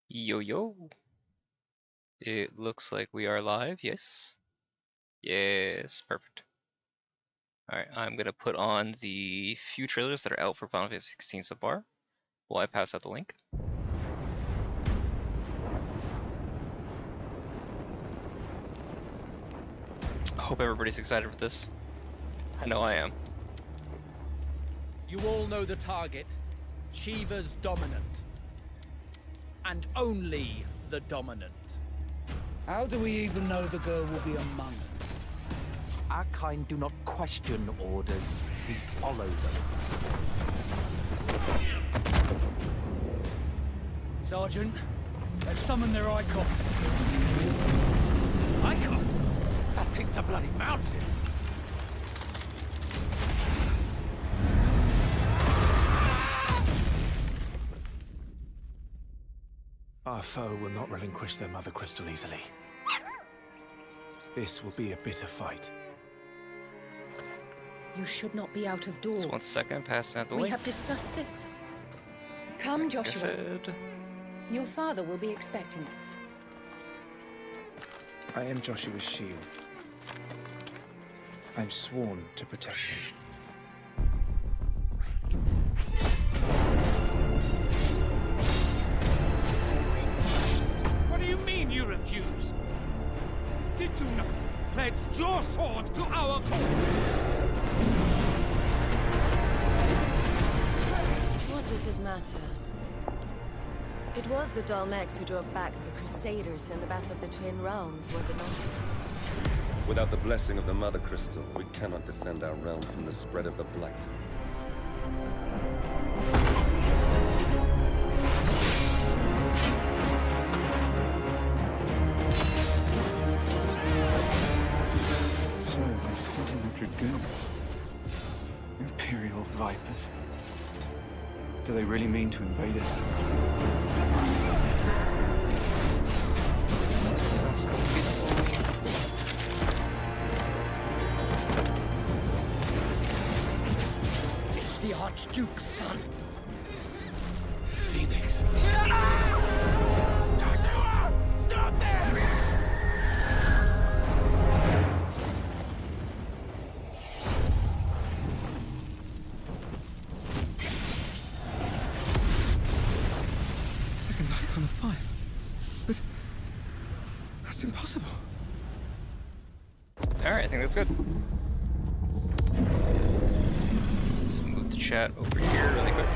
Yo yo. It looks like we are live, yes? Yes, perfect. Alright, I'm gonna put on the few trailers that are out for Final Fantasy XVI so far while I pass out the link. I hope everybody's excited for this. I know I am. You all know the target. Shiva's dominant. And only the dominant. How do we even know the girl will be among them? Our kind do not question orders, we follow them. Sergeant, let's summon their icon. Icon? That thing's a bloody mountain! Our foe will not relinquish their mother crystal easily. This will be a bitter fight. You should not be out of doors. Just 1 second, passing out the We link. have discussed this. Come, Like I Joshua. said. Your father will be expecting us. I am Joshua's shield. I'm sworn to protect him. What do you mean you refuse? Did you not pledge your swords to our cause? What does it matter? It was the Dalmex who drove back the Crusaders in the Battle of the Twin Realms, was it not? Without the blessing of the Mother Crystal, we cannot defend our realm from the spread of the Blight. So, I sent in the Dragoons. Imperial Vipers. Do they really mean to invade us? It's the Archduke's son. Phoenix. Joshua! Stop this! Second icon of fire. But that's impossible. Alright, I think that's good. Let's move the chat over here really quick.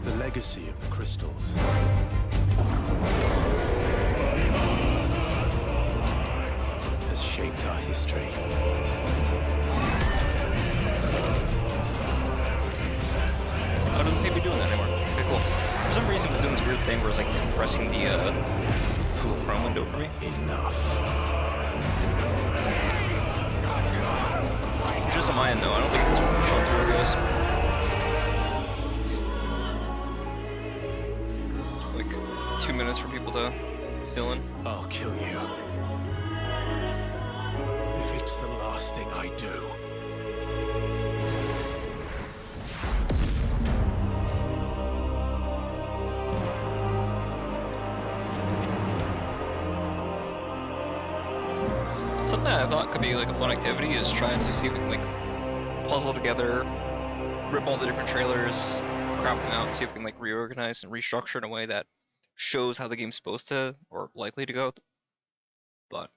The legacy of the crystals. Has shaped our history. Oh, it doesn't seem to be doing that anymore. Okay, cool. For some reason, it was doing this weird thing where it's like compressing the full Chrome window for me. Enough. It's just on my end though. I don't think it's showing through, guys. Like 2 minutes for people to fill in. I'll kill you. If it's the last thing I do. Something I thought could be like a fun activity is trying to see if we can like puzzle together, rip all the different trailers, crop them out, and see if we can like reorganize and restructure in a way that shows how the game's supposed to or likely to go. But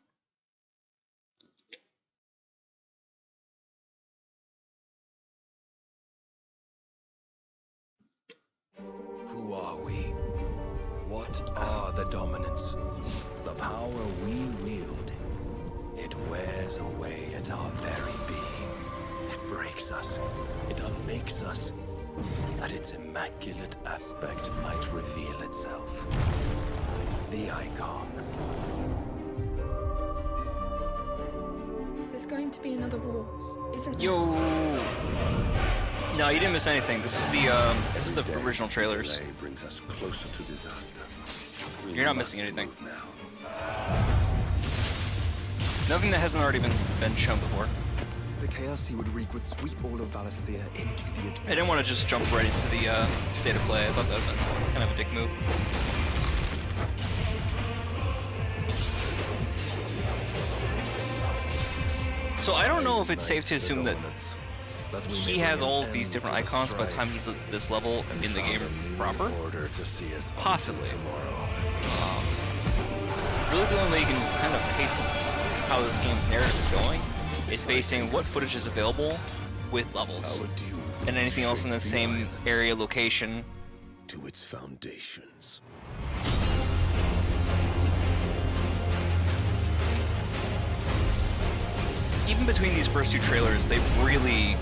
Who are we? What are the dominants? The power we wield. It wears away at our very being. It breaks us. It unmakes us. That its immaculate aspect might reveal itself. The icon. There's going to be another war, isn't there? yo, no, you didn't miss anything. This is the original trailers. Delay brings us closer to disaster. We You're not must missing anything. move now. Nothing that hasn't already been shown before. The chaos he would wreak would sweep all of Valisthea into the abyss. I didn't want to just jump right into the state of play. I thought that was kind of a dick move. So I don't know if it's safe to assume that he has all of these different icons by the time he's at this level in the game proper. Possibly. Really the only way you can kind of taste how this game's narrative is going is basing what footage is available with levels. And anything else in the same area location. To its foundations. Even between these first two trailers, they've really...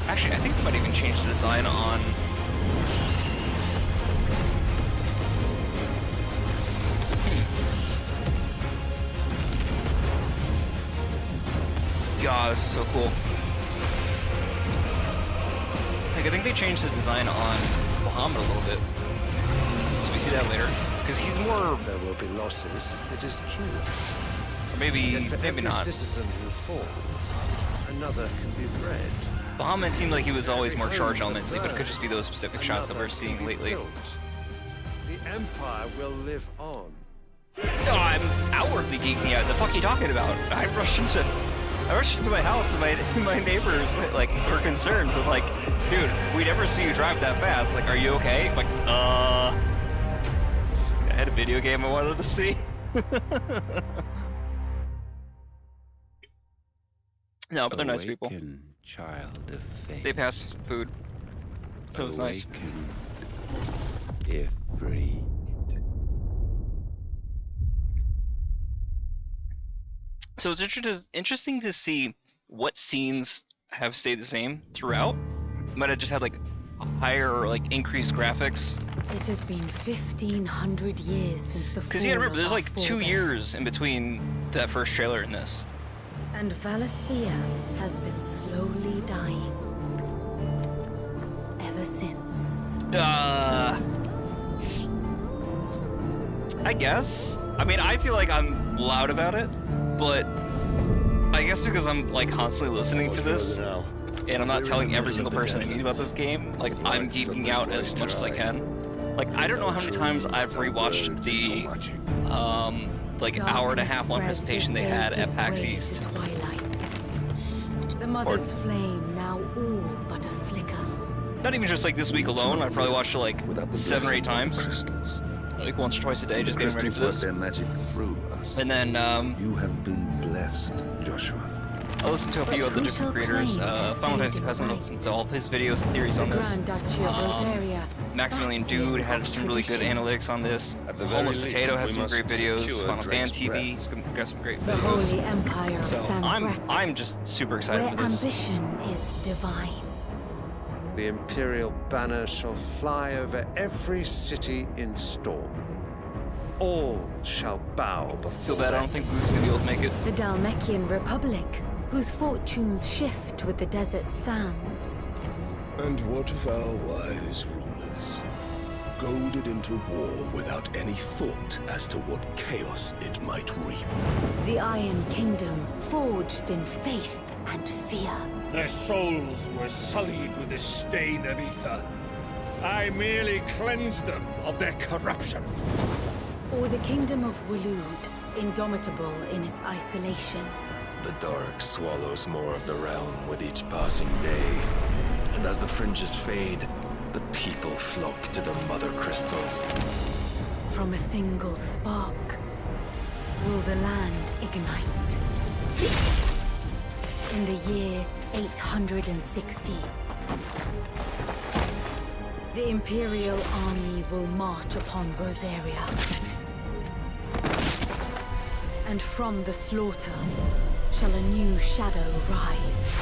actually, I think they might even change the design on... God, this is so cool. Like, I think they changed the design on Muhammad a little bit. So we see that later. Because he's more... There will be losses, it is true. Or maybe not. Citizen who falls, another can be bred. Muhammad seemed like he was always more charged elementally, but it could just be those specific shots that we're seeing lately. The Empire will live on. No, I'm outwardly geeking out. The fuck are you talking about? I rushed into my house and my neighbors like were concerned, but like, dude, we never see you drive that fast. Like, are you okay? I'm like, I had a video game I wanted to see. No, but they're nice people. Child of faith. They passed me some food. That was nice. If free. So it's interesting to see what scenes have stayed the same throughout. Might have just had like a higher or like increased graphics. It has been 1,500 years since the fall. Because you gotta remember, there's like 2 years in between that first trailer and this. And Valisthea has been slowly dying ever since. I guess. I mean, I feel like I'm loud about it, but I guess because I'm like constantly listening to this, and I'm not telling every single person I meet about this game, like I'm geeking out as much as I can. Like, I don't know how many times I've rewatched the like hour and a half long presentation they had at PAX East. The mother's flame now all but a flicker. Not even just like this week alone, I probably watched it like 7 or 8 times. Like once or twice a day, just getting ready for this. Their magic through us. And then you have been blessed, Joshua. I listened to a few other different creators. Final Fantasy XVI, I listened to all of his videos and theories on this. Maximilian Dude had some really good analytics on this. Homeless Potato has some great videos. Final Fan TV's got some great The videos. Holy Empire of So I'm just super excited for this. Ambition is divine. The Imperial banner shall fly over every city in storm. All shall bow before Feel bad, I don't think Boo's gonna be able to make it. The Dalmekian Republic, whose fortunes shift with the desert sands. And what of our wise rulers? Goaded into war without any thought as to what chaos it might reap. The Iron Kingdom, forged in faith and fear. Their souls were sullied with the stain of ether. I merely cleansed them of their corruption. Or the Kingdom of Waloed, indomitable in its isolation. The dark swallows more of the realm with each passing day. And as the fringes fade, the people flock to the mother crystals. From a single spark, will the land ignite? In the year 860, the Imperial army will march upon Rosaria. And from the slaughter shall a new shadow rise.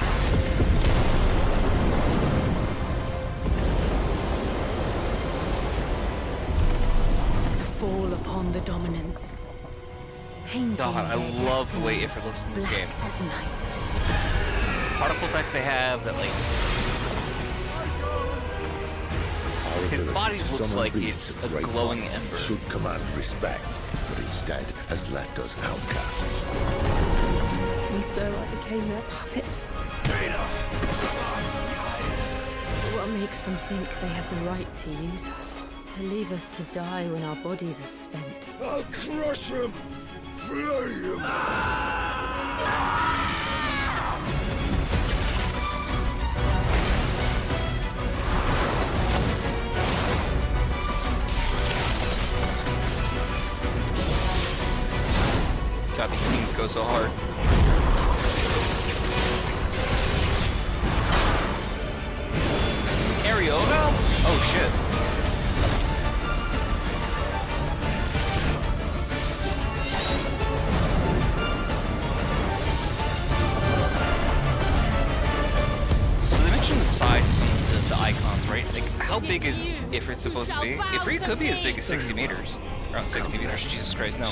To fall upon the dominance. God, I love the way Ifrit looks in this game. As night. Particle effects they have that like his body looks like it's a glowing ember. Should command respect, but instead has left us outcasts. We And so I became their puppet. What makes them think they have the right to use us? To leave us to die when our bodies are spent? I'll crush him! Flay him! God, these scenes go so hard. Ariono? Oh shit. So they mentioned the size of some of the icons, right? Like, how big is Ifrit supposed to be? Ifrit could be as big as 60 meters. Around 60 meters, Jesus Christ, no.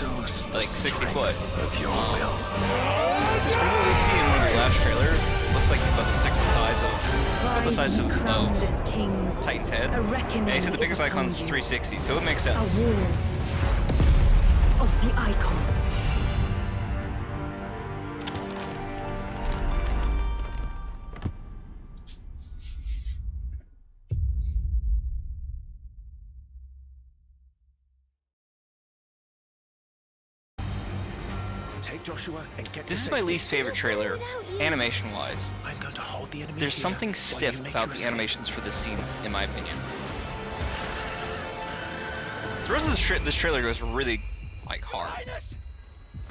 Like 60 foot. What we see in one of the last trailers looks like it's about the sixth size of Titan's head. And he said the biggest icon is 360, so it makes sense. A war of the icons. Joshua, and get This is my least favorite trailer, animation-wise. I'm going to hold the enemy. There's something stiff about the animations for this scene, in my opinion. The rest of this trailer goes really, like, hard.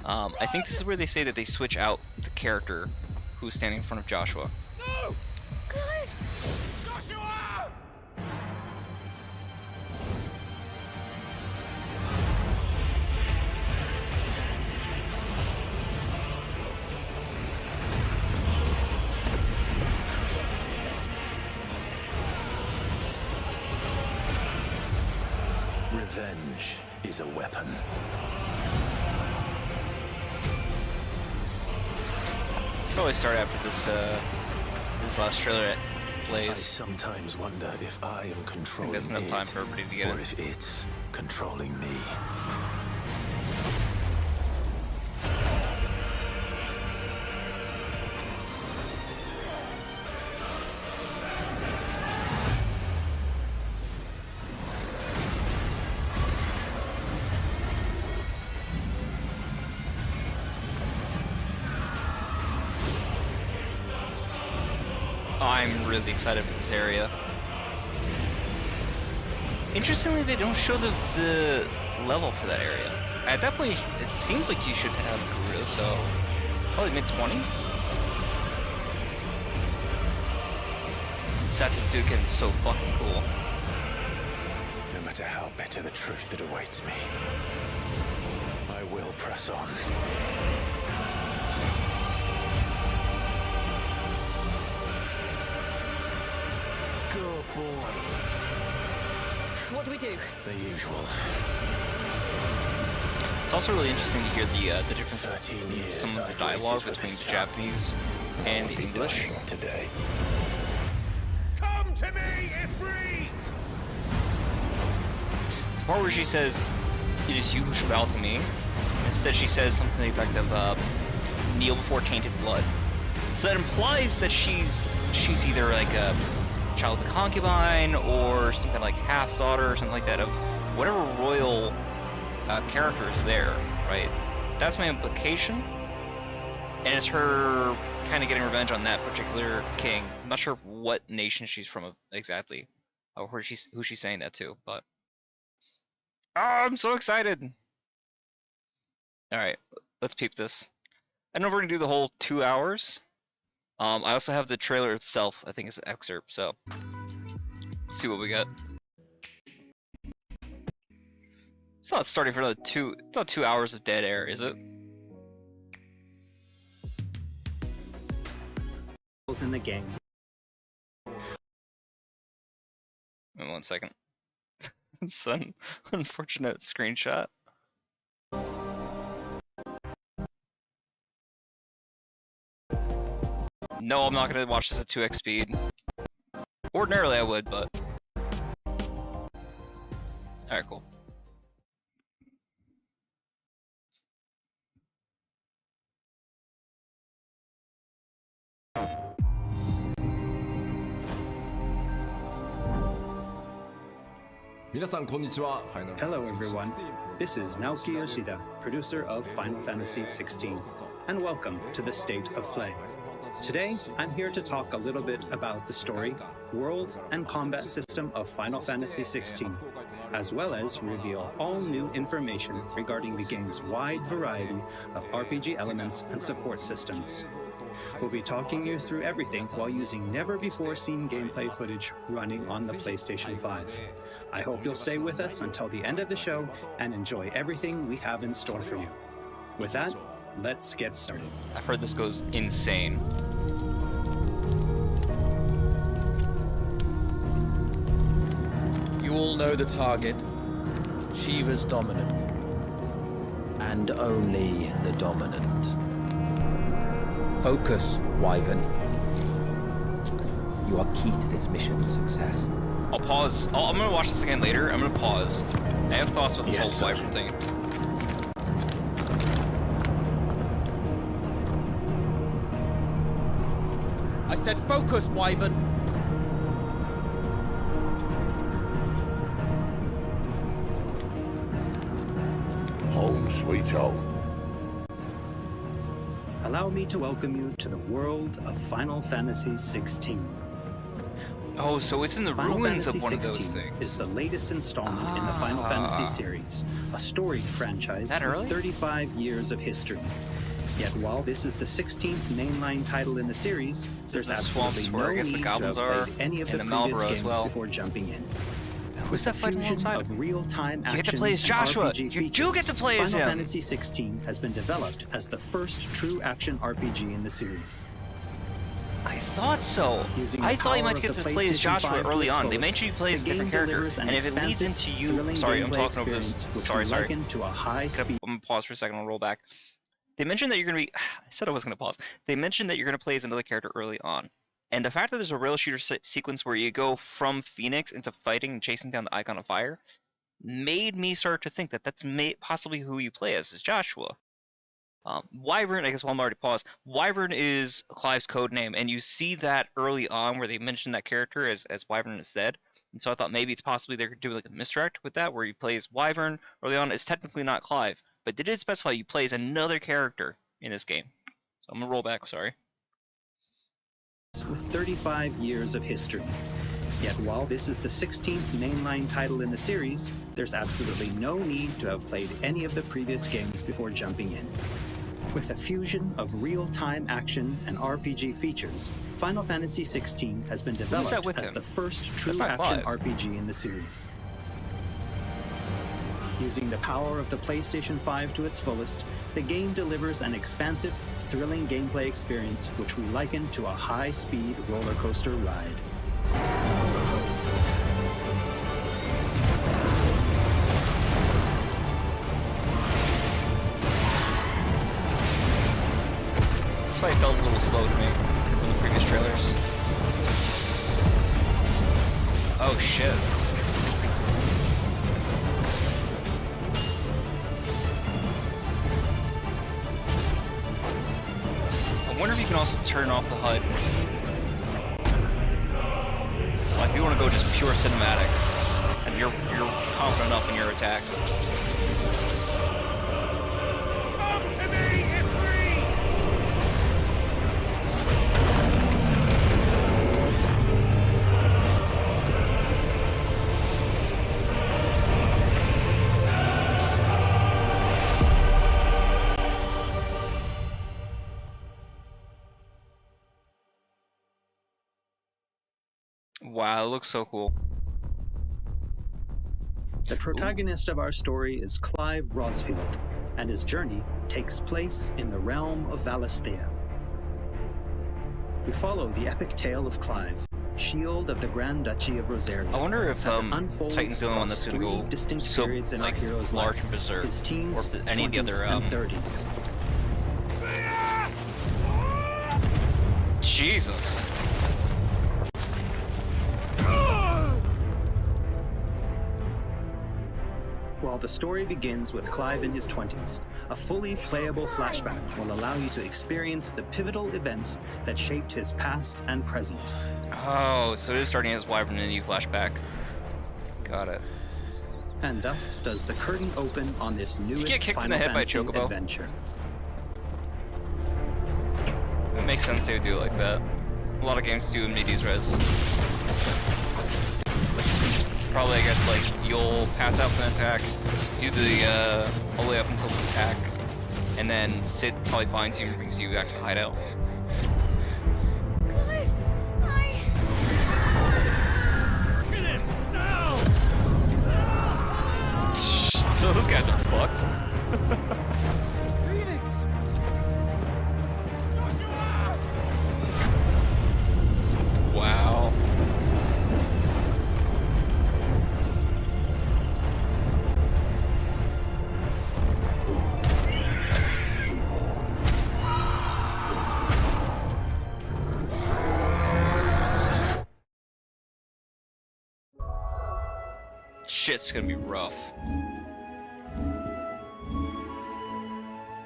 I think this is where they say that they switch out the character who's standing in front of Joshua. No! Clive! Joshua! Revenge is a weapon. Probably start after this last trailer plays. I sometimes wonder if I am controlling that's enough time for everybody to get or it. if it's controlling me. I'm really excited for this area. Interestingly, they don't show the level for that area. At that point, it seems like you should have Guru, so probably mid-20s. Satsuken is so fucking cool. No matter how bitter the truth that awaits me, I will press on. Good boy. What do we do? The usual. It's also really interesting to hear the difference 13 in years some of the I've dialogue waited for between this the Japanese and the English. Today. Come to me, Ifrit! The part where she says, "It is you who shall bow to me," instead she says something to the effect of, "Kneel before tainted blood." So that implies that she's either like a child of the concubine or some kind of like half daughter or something like that of whatever royal character is there, right? That's my implication, and it's her kind of getting revenge on that particular king. I'm not sure what nation she's from exactly, or who she's saying that to, but I'm so excited. All right, let's peep this. I don't know if we're gonna do the whole 2 hours. I also have the trailer itself, I think it's an excerpt, so let's see what we got. It's not starting for another it's not 2 hours of dead air, is it? In the game. Wait 1 second. It's an unfortunate screenshot. No, I'm not gonna watch this at 2x speed. Ordinarily I would, but... Alright, cool. Hello everyone, this is Naoki Yoshida, producer of Final Fantasy XVI, and welcome to the State of Play. Today, I'm here to talk a little bit about the story, world, and combat system of Final Fantasy XVI, as well as reveal all new information regarding the game's wide variety of RPG elements and support systems. We'll be talking you through everything while using never-before-seen gameplay footage running on the PlayStation 5. I hope you'll stay with us until the end of the show and enjoy everything we have in store for you. With that, let's get started. I've heard this goes insane. You all know the target. Shiva's dominant. And only the dominant. Focus, Wyvern. You are key to this mission's success. I'll pause. I'm gonna watch this again later. I'm gonna pause. I have thoughts about this whole Wyvern thing. I said focus, Wyvern. Home sweet home. Allow me to welcome you to the world of Final Fantasy XVI. Oh, so it's in the Final ruins Fantasy of one of those 16 things. is the latest installment in the Final Fantasy series, a storied franchise with 35 years of history. Yet while this is the 16th mainline title in the series, there's absolutely no need to have played any of the previous games before jumping in. Who's that fighting alongside of real-time action You get to play as Joshua! You do get to play as him! Final Fantasy XVI has been developed as the first true action RPG in the series. I thought so. I thought you might get to play as Joshua early on. They mentioned you play as a different character, and if it leads into you... Sorry, I'm talking over this. Sorry. I'm gonna pause for a second, I'll roll back. They mentioned that you're gonna be... I said I was gonna pause. They mentioned that you're gonna play as another character early on. And the fact that there's a rail shooter sequence where you go from Phoenix into fighting and chasing down the Icon of Fire made me start to think that that's possibly who you play as is Joshua. Wyvern, I guess while I'm already paused, Wyvern is Clive's code name, and you see that early on where they mention that character as Wyvern instead. And so I thought maybe it's possibly they're doing like a misdirect with that, where you play as Wyvern early on. It's technically not Clive, but they did specify you play as another character in this game. So I'm gonna roll back, sorry. With 35 years of history. Yet while this is the 16th mainline title in the series, there's absolutely no need to have played any of the previous games before jumping in. With a fusion of real-time action and RPG features, Final Fantasy XVI has been developed as the first true action RPG in the series. Using the power of the PlayStation 5 to its fullest, the game delivers an expansive, thrilling gameplay experience which we liken to a high-speed roller coaster ride. This fight felt a little slow to me from the previous trailers. Oh shit. I wonder if you can also turn off the HUD. Like if you want to go just pure cinematic, and you're confident enough in your attacks. Come to me, Ifrit! Wow, it looks so cool. The protagonist of our story is Clive Rossfield, and his journey takes place in the realm of Valisthea. We follow the epic tale of Clive, Shield of the Grand Duchy of Rosaria. I wonder if Titan's the only one that's going to go so like large and berserk, or if any of the other 30s. Jesus. While the story begins with Clive in his 20s, a fully playable flashback will allow you to experience the pivotal events that shaped his past and present. Oh, so it is starting as Wyvern in a new flashback. Got it. And thus does the curtain open on this newest get kicked in Final the head by Fantasy Chocobo? adventure. It makes sense they would do it like that. A lot of games do Amnesia's res. Probably, I guess, like, you'll pass out from an attack, do the, all the way up until this attack, and then Sid probably finds you and brings you back to the hideout. Clive, Get him! Now! So those guys are fucked. Wow. Shit's gonna be rough.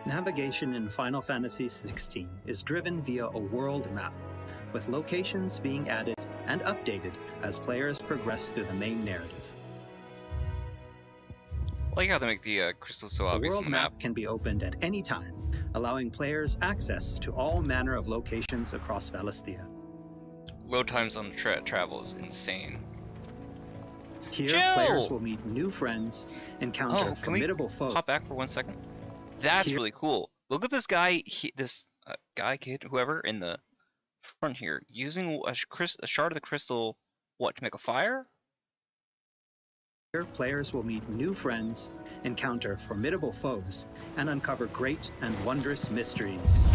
Navigation in Final Fantasy XVI is driven via a world map, with locations being added and updated as players progress through the main narrative. I like how they make the crystals so The obvious on world the map. map can be opened at any time, allowing players access to all manner of locations across Valisthea. Load times on travel is insane. Here, Chill! players will meet new friends, encounter Can we formidable foes. hop back for 1 second? That's Here- really cool. Look at this guy, this guy, kid, whoever, in the front here, using a shard of the crystal, what, to make a fire? Here, players will meet new friends, encounter formidable foes, and uncover great and wondrous mysteries.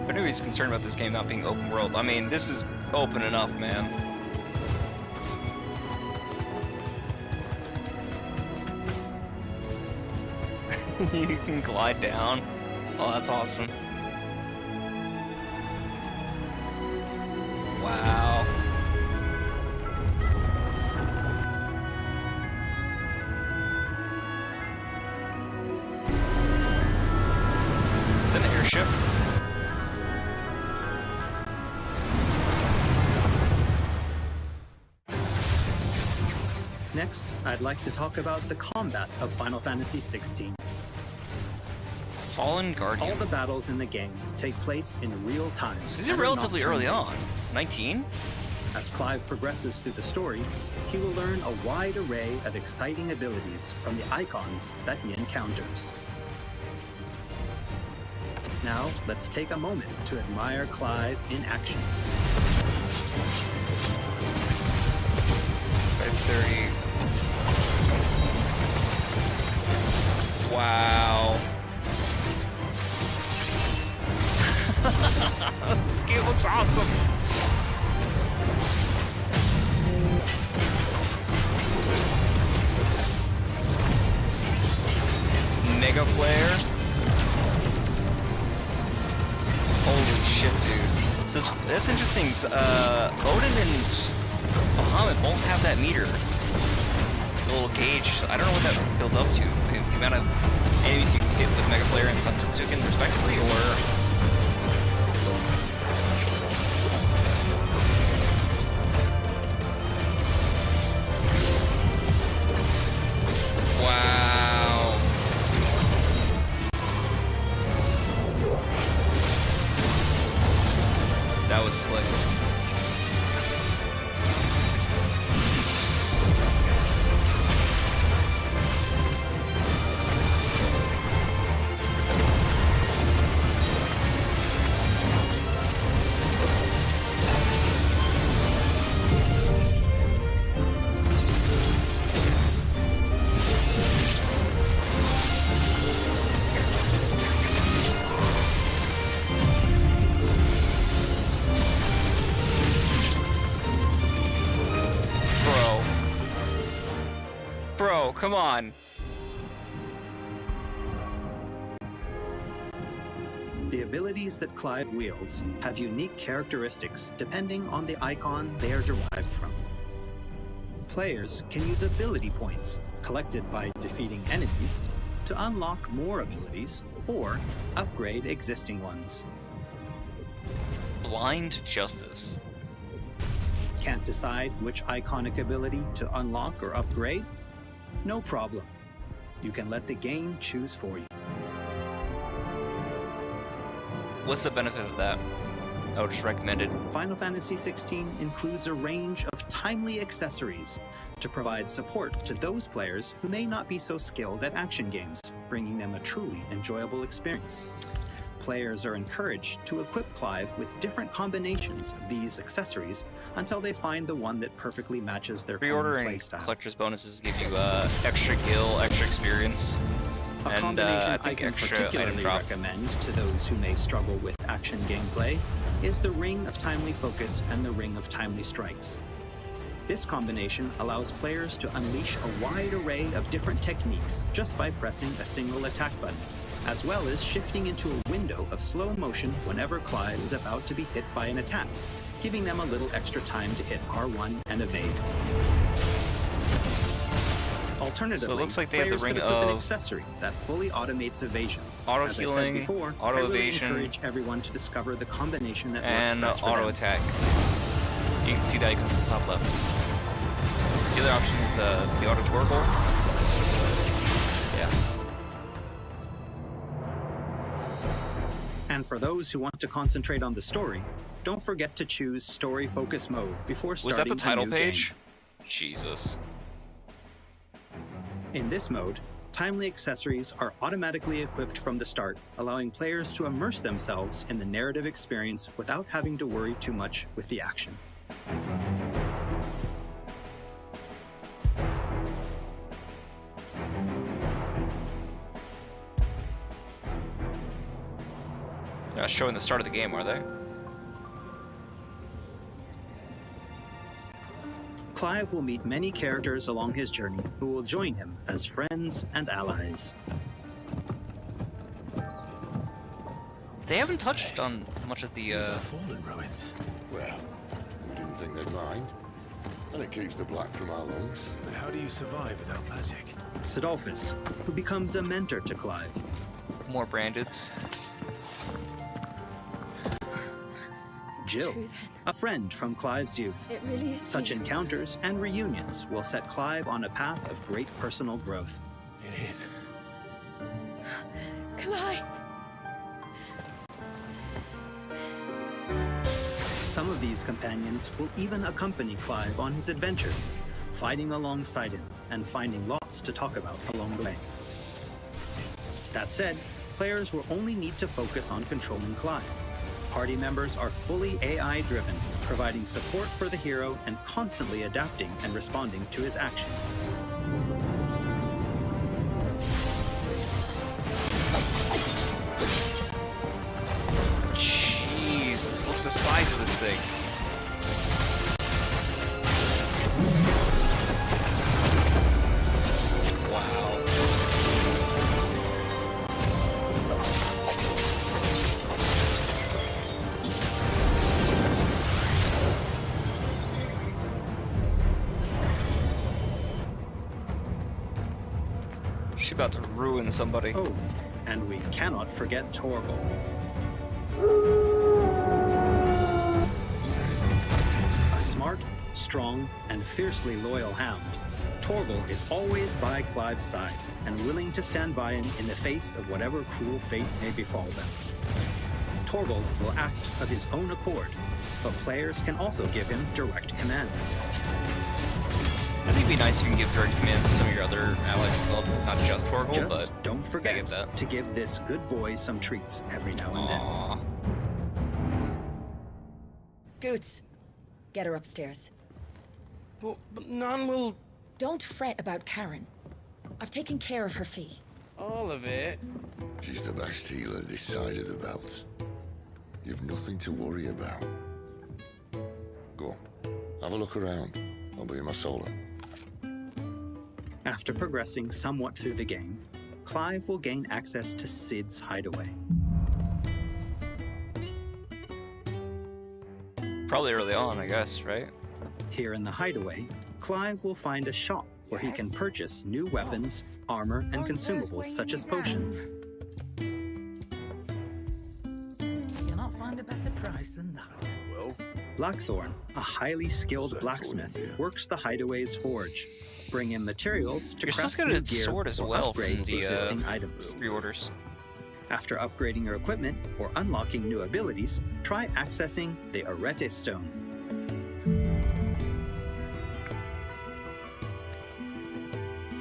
I knew he's concerned about this game not being open world. I mean, this is open enough, man. You can glide down. Oh, that's awesome. Wow. Is that an airship? Next, I'd like to talk about the combat of Final Fantasy XVI. Fallen Guardian. All the battles in the game take place in real time. This is and are relatively not early on. turn-based. 19? As Clive progresses through the story, he will learn a wide array of exciting abilities from the icons that he encounters. Now, let's take a moment to admire Clive in action. 530. Wow. This game looks awesome. Mega Flare. Holy shit, dude. So that's interesting. Odin and Bahamut both have that meter. The little gauge. I don't know what that builds up to. The amount of enemies you can hit with Mega Flare and Satsuken respectively, or... Wow. That was slick. Bro, come on. The abilities that Clive wields have unique characteristics depending on the icon they are derived from. Players can use ability points, collected by defeating enemies, to unlock more abilities or upgrade existing ones. Blind Justice. Can't decide which iconic ability to unlock or upgrade? No problem. You can let the game choose for you. What's the benefit of that? I would just recommend it. Final Fantasy XVI includes a range of timely accessories to provide support to those players who may not be so skilled at action games, bringing them a truly enjoyable experience. Players are encouraged to equip Clive with different combinations of these accessories until they find the one that perfectly matches their own Pre-ordering playstyle. collector's bonuses give you extra gil, extra experience, A and combination I I think can extra item particularly drop. recommend to those who may struggle with action gameplay is the Ring of Timely Focus and the Ring of Timely Strikes. This combination allows players to unleash a wide array of different techniques just by pressing a single attack button, as well as shifting into a window of slow motion whenever Clive is about to be hit by an attack, giving them a little extra time to hit R1 and evade. Alternatively, So it looks like they have the players ring could equip an of accessory that fully automates evasion. auto As I said healing, before, auto I really evasion, encourage everyone to discover the combination that and works best for auto them. attack. You can see the icons at the top left. The other option is the auto torgle. Yeah. And for those who want to concentrate on the story, don't forget to choose Story Focus Mode before starting Was that the title a new page? Jesus. Game. In this mode, timely accessories are automatically equipped from the start, allowing players to immerse themselves in the narrative experience without having to worry too much with the action. They're not showing the start of the game, are they? Clive will meet many characters along his journey who will join him as friends and allies. They haven't touched on much of the fallen ruins. Well, we didn't think they'd mind. And it keeps the black from our lungs. But how do you survive without magic? Sidolphus, who becomes a mentor to Clive. more brandeds. Jill, a friend from Clive's youth. It really is. Such encounters and reunions will set Clive on a path of great personal growth. It is. Clive! Some of these companions will even accompany Clive on his adventures, fighting alongside him and finding lots to talk about along the way. That said, players will only need to focus on controlling Clive. Party members are fully AI-driven, providing support for the hero and constantly adapting and responding to his actions. Jesus, look at the size of this thing. Wow. She's about to ruin somebody. Oh, and we cannot forget Torgal. A smart, strong, and fiercely loyal hound, Torgal is always by Clive's side and willing to stand by him in the face of whatever cruel fate may befall them. Torgal will act of his own accord, but players can also give him direct commands. I think it'd be nice if you can give direct commands to some of your other allies as well, not just Torgal, Just but don't I forget get that. to give this good boy some treats every now and then. Aww. Goots, get her upstairs. But none will... Don't fret about Karen. I've taken care of her fee. All of it? She's the best healer this side of the belt. You've nothing to worry about. Go on, have a look around. I'll be in my solo. After progressing somewhat through the game, Clive will gain access to Cid's hideaway. Probably early on, I guess, right? Here in the hideaway, Clive will find a shop where he can purchase new weapons, armor, and consumables such as potions. Cannot find a better price than that. Well, Blackthorn, a highly skilled blacksmith, works the Hideaway's forge. Bring in materials to You're supposed craft to get new a gear sword as or well upgrade from the existing items. reorders. After upgrading your equipment or unlocking new abilities, try accessing the Arete Stone.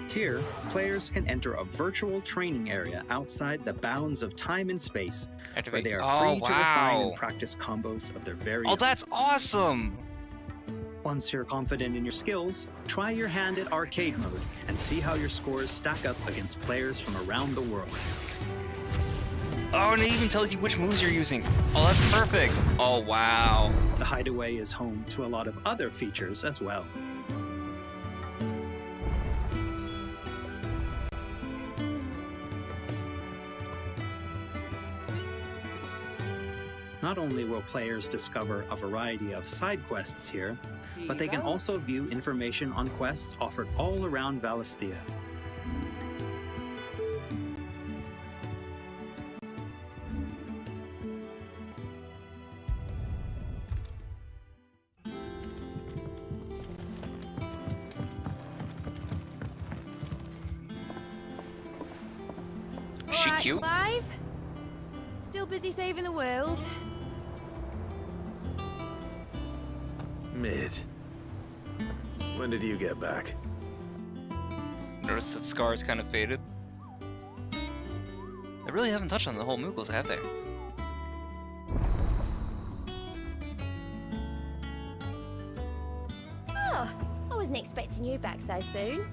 Here, players can enter a virtual training area outside the bounds of time and space, where they are free to refine and practice combos of their very own. Oh, that's awesome! Once you're confident in your skills, try your hand at arcade mode and see how your scores stack up against players from around the world. Oh, and it even tells you which moves you're using. Oh, that's perfect. Oh, wow. The Hideaway is home to a lot of other features as well. Not only will players discover a variety of side quests here, but they can also view information on quests offered all around Valisthea. Is she Alright, cute? Clive? Still busy saving the world? mid. When did you get back? Notice that Scar's kind of faded. They really haven't touched on the whole Moogles, have they? Oh, I wasn't expecting you back so soon.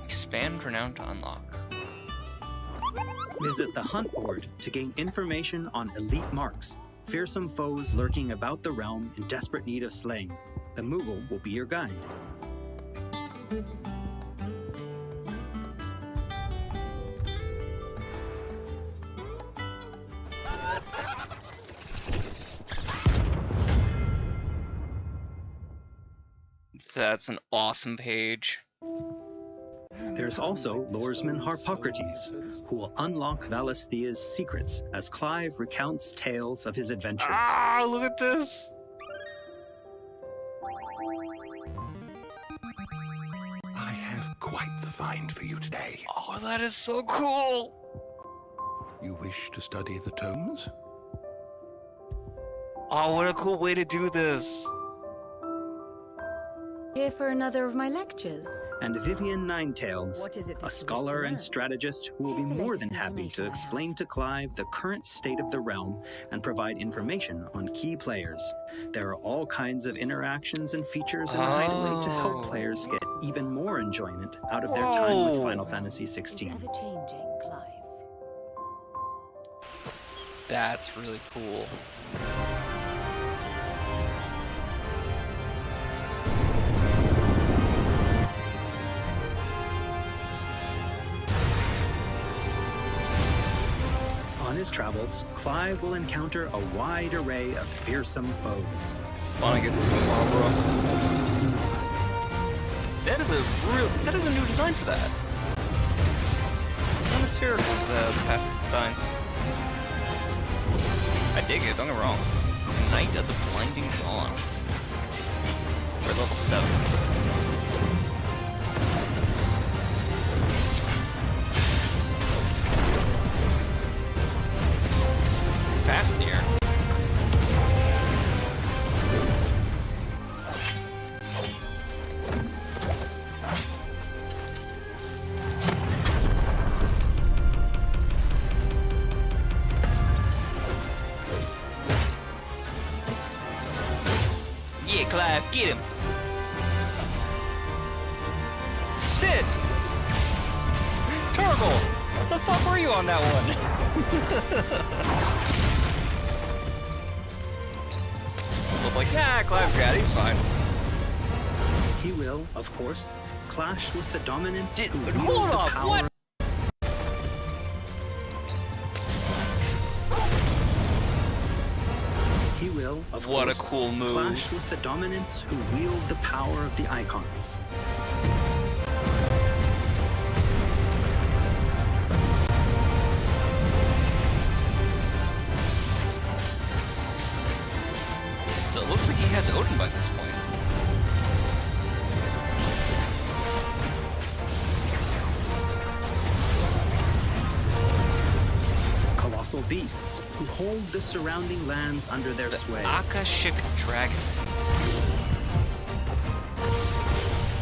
Expand Renown to unlock. Visit the Hunt Board to gain information on elite marks, fearsome foes lurking about the realm in desperate need of slaying. The Moogle will be your guide. That's an awesome page. There's also Loresman Harpocrates, who will unlock Valisthea's secrets as Clive recounts tales of his adventures. Ah, look at this! I have quite the find for you today. Oh, that is so cool! You wish to study the tomes? Oh, what a cool way to do this! Here for another of my lectures. And Vivian Ninetails, What is it that a you wish scholar to and learn? strategist who will be Here's the more latest than happy to information I explain to Clive the current state of the realm and provide information on key players. There are all kinds of interactions and features in the Hideaway to help players get even more enjoyment out of their time with Final Fantasy XVI. Ever-changing, Clive. That's really cool. On his travels, Clive will encounter a wide array of fearsome foes. Wanna get to see Barbara. That is a new design for that. Not as spherical as the past designs. I dig it, don't get me wrong. Knight of the Blinding Dawn. We're level 7. Fafnir. Yeah, Clive, get him. Sid! Torgal! What the fuck were you on that one? Look like, nah, Clive's got it, he's fine. He will, of course, clash with the dominants who wield hold the on, power. what? will, of What a course, cool move. clash with the dominants who wield the power of the icons. So it looks like he has Odin by this point. Colossal beasts who hold the surrounding lands under their sway. Akashic Dragon.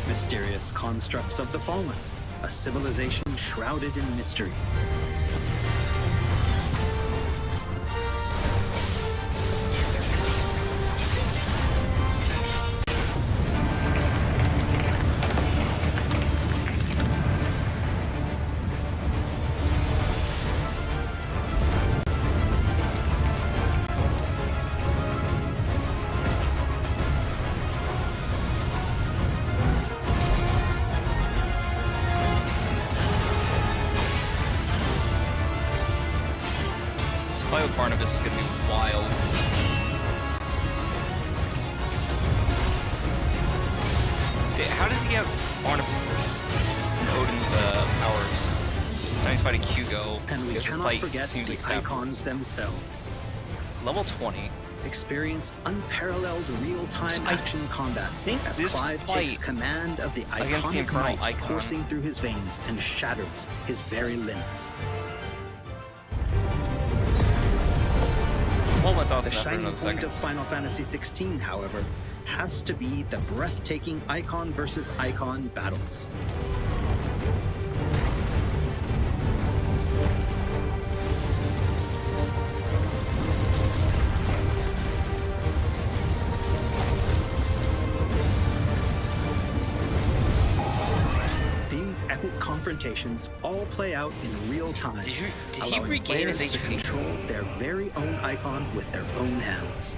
Mysterious constructs of the fallen, a civilization shrouded in mystery. Fight with Barnabas is gonna be wild. See, how does he have Barnabas's and Odin's powers? Now he's fighting Hugo. And we Because the cannot fight forget seems the like it's icons themselves. Level 20. Experience unparalleled real-time So I action combat think as this Clive fight takes command of the against the iconic Infernal might Icon- coursing through his veins and shatters his very limits. Hold my thoughts The on that for shining another point second. of Final Fantasy XVI, however, has to be the breathtaking icon versus icon battles. These epic confrontations all play out in real time, Did he allowing regain his players to HP? control their very own icon with their own hands.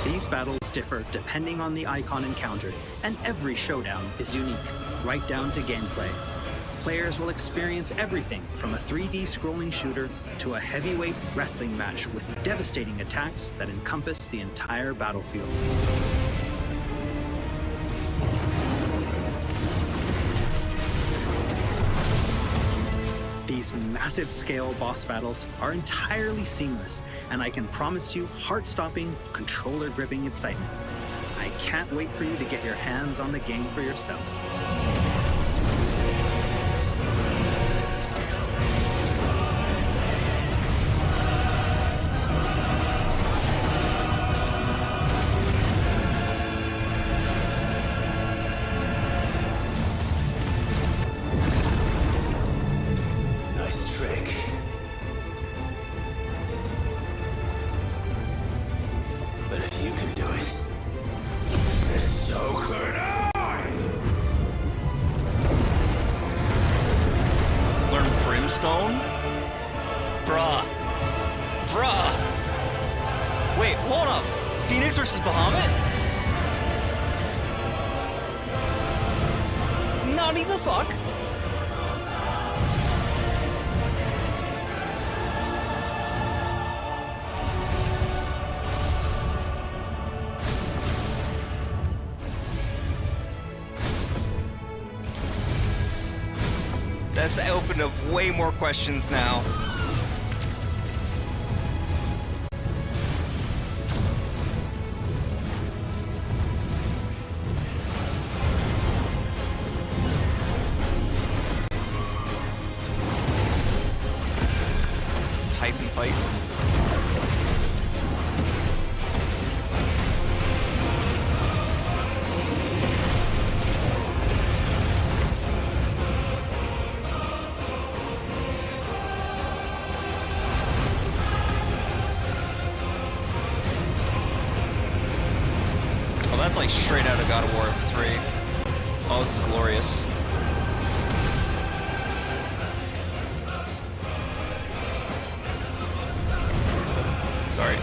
These battles differ depending on the icon encountered, and every showdown is unique, right down to gameplay. Players will experience everything from a 3D scrolling shooter to a heavyweight wrestling match with devastating attacks that encompass the entire battlefield. These massive scale boss battles are entirely seamless, and I can promise you heart-stopping, controller-gripping excitement. I can't wait for you to get your hands on the game for yourself. Nice trick. But if you can do it, then so could I! Learn Brimstone? Bruh. Wait, hold up. Phoenix versus Bahamut? Naughty the fuck? That's opened up way more questions now. Titan fight. Oh, that's like straight out of God of War 3. Oh, this is glorious. Sorry.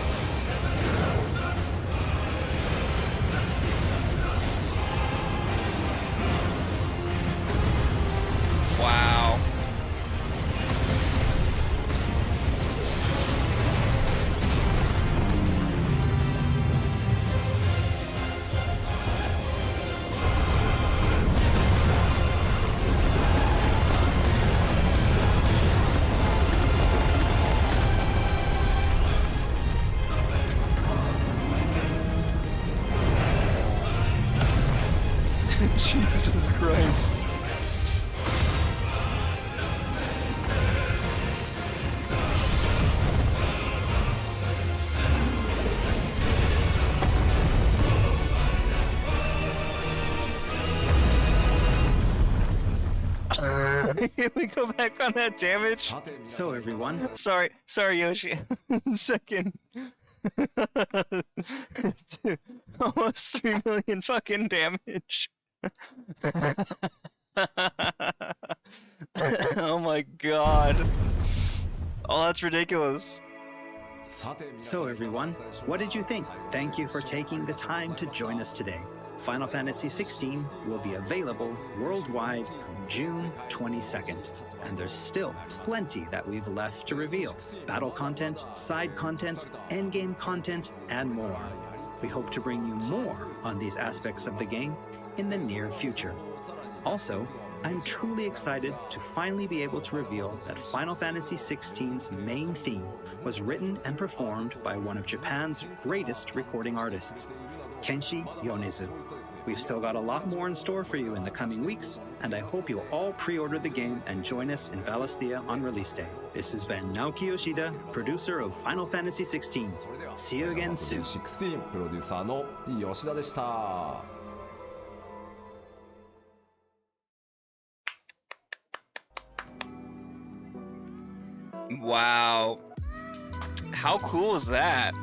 Jesus Christ. Can we go back on that damage? So everyone, Sorry, Yoshi. Second. Dude, almost 3 million fucking damage. Oh my god. Oh, that's ridiculous. So everyone, what did you think? Thank you for taking the time to join us today. Final Fantasy XVI will be available worldwide June 22nd, and there's still plenty that we've left to reveal. Battle content, side content, endgame content, and more. We hope to bring you more on these aspects of the game in the near future. Also, I'm truly excited to finally be able to reveal that Final Fantasy XVI's main theme was written and performed by one of Japan's greatest recording artists, Kenshi Yonezu. We've still got a lot more in store for you in the coming weeks, and I hope you'll all pre-order the game and join us in Valisthea on release day. This has been Naoki Yoshida, producer of Final Fantasy XVI. See you again soon. 16プロデューサーの吉田でした。Wow. How cool is that?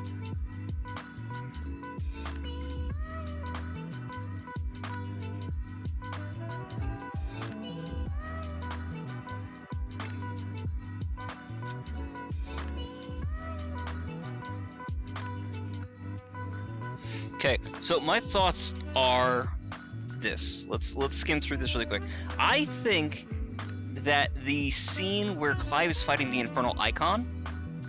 Okay, so my thoughts are this. Let's skim through this really quick. I think that the scene where Clive is fighting the Infernal Icon,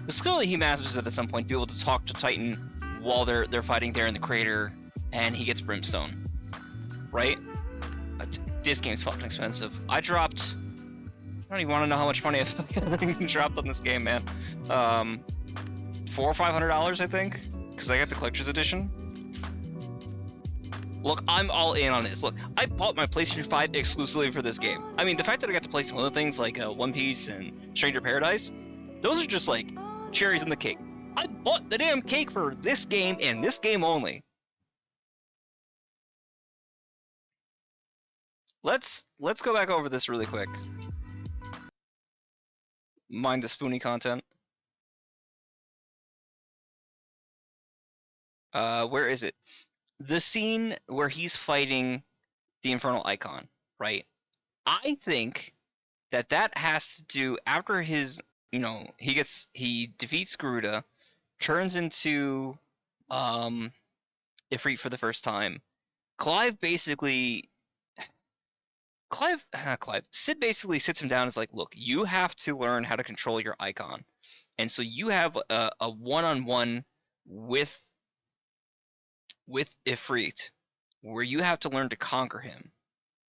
because clearly he masters it at some point, to be able to talk to Titan while they're fighting there in the crater, and he gets Brimstone, right? This game's fucking expensive. I don't even want to know how much money I fucking dropped on this game, man. $400 or $500, I think, because I got the collector's edition. Look, I'm all in on this. Look, I bought my PlayStation 5 exclusively for this game. I mean, the fact that I got to play some other things like One Piece and Stranger Paradise, those are just like cherries on the cake. I bought the damn cake for this game and this game only. Let's go back over this really quick. Mind the spoony content. Where is it? The scene where he's fighting the Infernal Icon, right? I think that has to do after his, he defeats Garuda, turns into Ifrit for the first time. Sid basically sits him down and is like, look, you have to learn how to control your icon. And so you have a one-on-one with Ifrit, where you have to learn to conquer him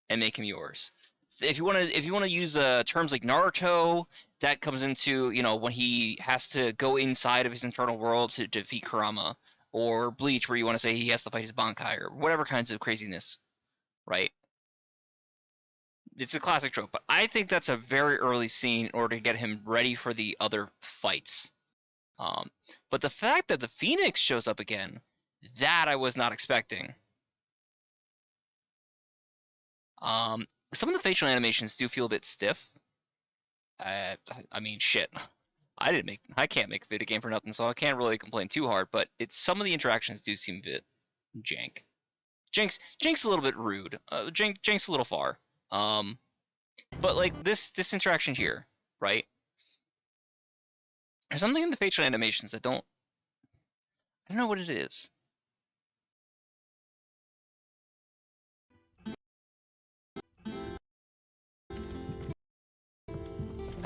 and make him yours. If you want to use terms like Naruto, that comes into when he has to go inside of his internal world to defeat Kurama, or Bleach, where you want to say he has to fight his Bankai, or whatever kinds of craziness, right? It's a classic trope, but I think that's a very early scene in order to get him ready for the other fights. But the fact that the Phoenix shows up again, that I was not expecting. Some of the facial animations do feel a bit stiff. I mean, shit. I can't make a video game for nothing, so I can't really complain too hard. But some of the interactions do seem a bit jank. Jank's a little bit rude. Jank's a little far. But like this interaction here, right? There's something in the facial animations that I don't know what it is.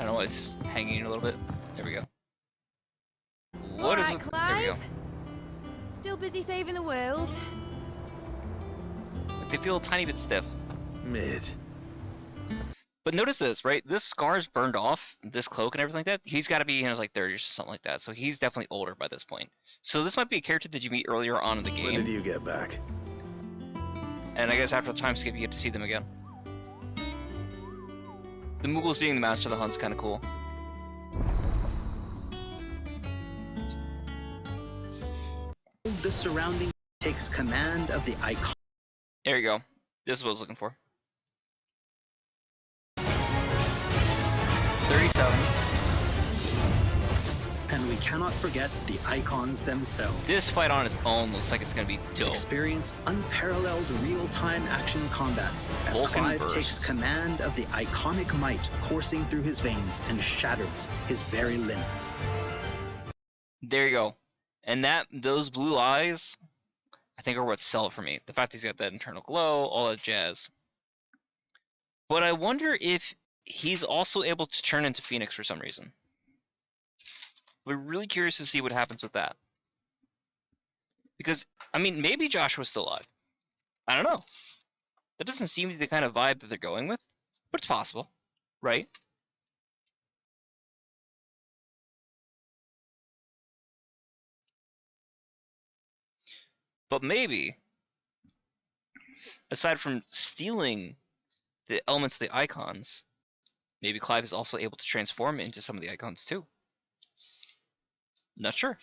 I don't know, it's hanging a little bit. There we go. What is it? Clive? There we go. Still busy saving the world? They feel a tiny bit stiff. Mid. But notice this, right? This scar's burned off, this cloak and everything like that. He's got to be in his like 30s or something like that. So he's definitely older by this point. So this might be a character that you meet earlier on in the game. When did you get back? And I guess after the time skip, you get to see them again. The Mughals being the master of the hunt's kind of cool. The surrounding takes command of the icon. There you go. This is what I was looking for. 37. And we cannot forget the icons themselves. This fight on its own looks like it's going to be dope. Experience unparalleled real-time action combat as Vulcan Clive burst. takes command of the iconic might coursing through his veins and shatters his very limbs. There you go. And those blue eyes, I think, are what sell it for me. The fact he's got that internal glow, all that jazz. But I wonder if he's also able to turn into Phoenix for some reason. We're really curious to see what happens with that. Because, I mean, maybe Joshua's still alive. I don't know. That doesn't seem to be the kind of vibe that they're going with. But it's possible, right? But maybe, aside from stealing the elements of the icons, maybe Clive is also able to transform into some of the icons too. Not sure.